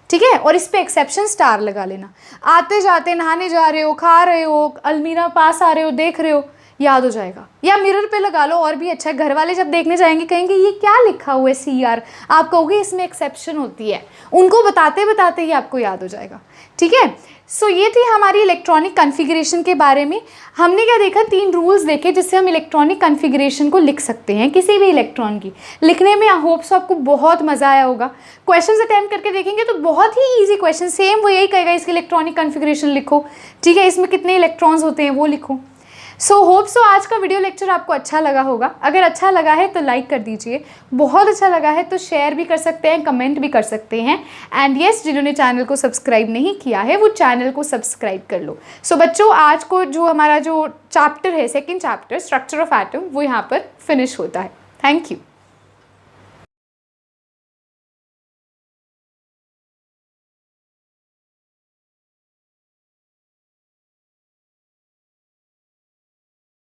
ठीक है, और इस पे एक्सेप्शन स्टार लगा लेना। आते जाते नहाने जा रहे हो, खा रहे हो, अलमीरा पास आ रहे हो, देख रहे हो, याद हो जाएगा। या मिरर पे लगा लो और भी अच्छा है, घर वाले जब देखने जाएंगे कहेंगे ये क्या लिखा हुआ है CR, आप कहोगे इसमें एक्सेप्शन होती है, उनको बताते बताते ही आपको याद हो जाएगा। ठीक है, सो ये थी हमारी इलेक्ट्रॉनिक कॉन्फ़िगरेशन के बारे में। हमने क्या देखा, 3 रूल्स देखे जिससे हम इलेक्ट्रॉनिक कॉन्फ़िगरेशन को लिख सकते हैं, किसी भी इलेक्ट्रॉन की। लिखने में आई होप सो आपको बहुत मज़ा आया होगा। क्वेश्चन अटैम्प्ट करके देखेंगे तो बहुत ही ईजी क्वेश्चन, सेम वो यही कहेगा इसकी इलेक्ट्रॉनिक कॉन्फ़िगरेशन लिखो। ठीक है, इसमें कितने इलेक्ट्रॉन्स होते हैं वो लिखो। सो होप सो आज का वीडियो लेक्चर आपको अच्छा लगा होगा। अगर अच्छा लगा है तो लाइक कर दीजिए, बहुत अच्छा लगा है तो शेयर भी कर सकते हैं, कमेंट भी कर सकते हैं। एंड येस, जिन्होंने चैनल को सब्सक्राइब नहीं किया है वो चैनल को सब्सक्राइब कर लो। सो बच्चों, आज को जो हमारा जो चैप्टर है, second chapter structure of atom, वो यहाँ पर फिनिश होता है। Thank you.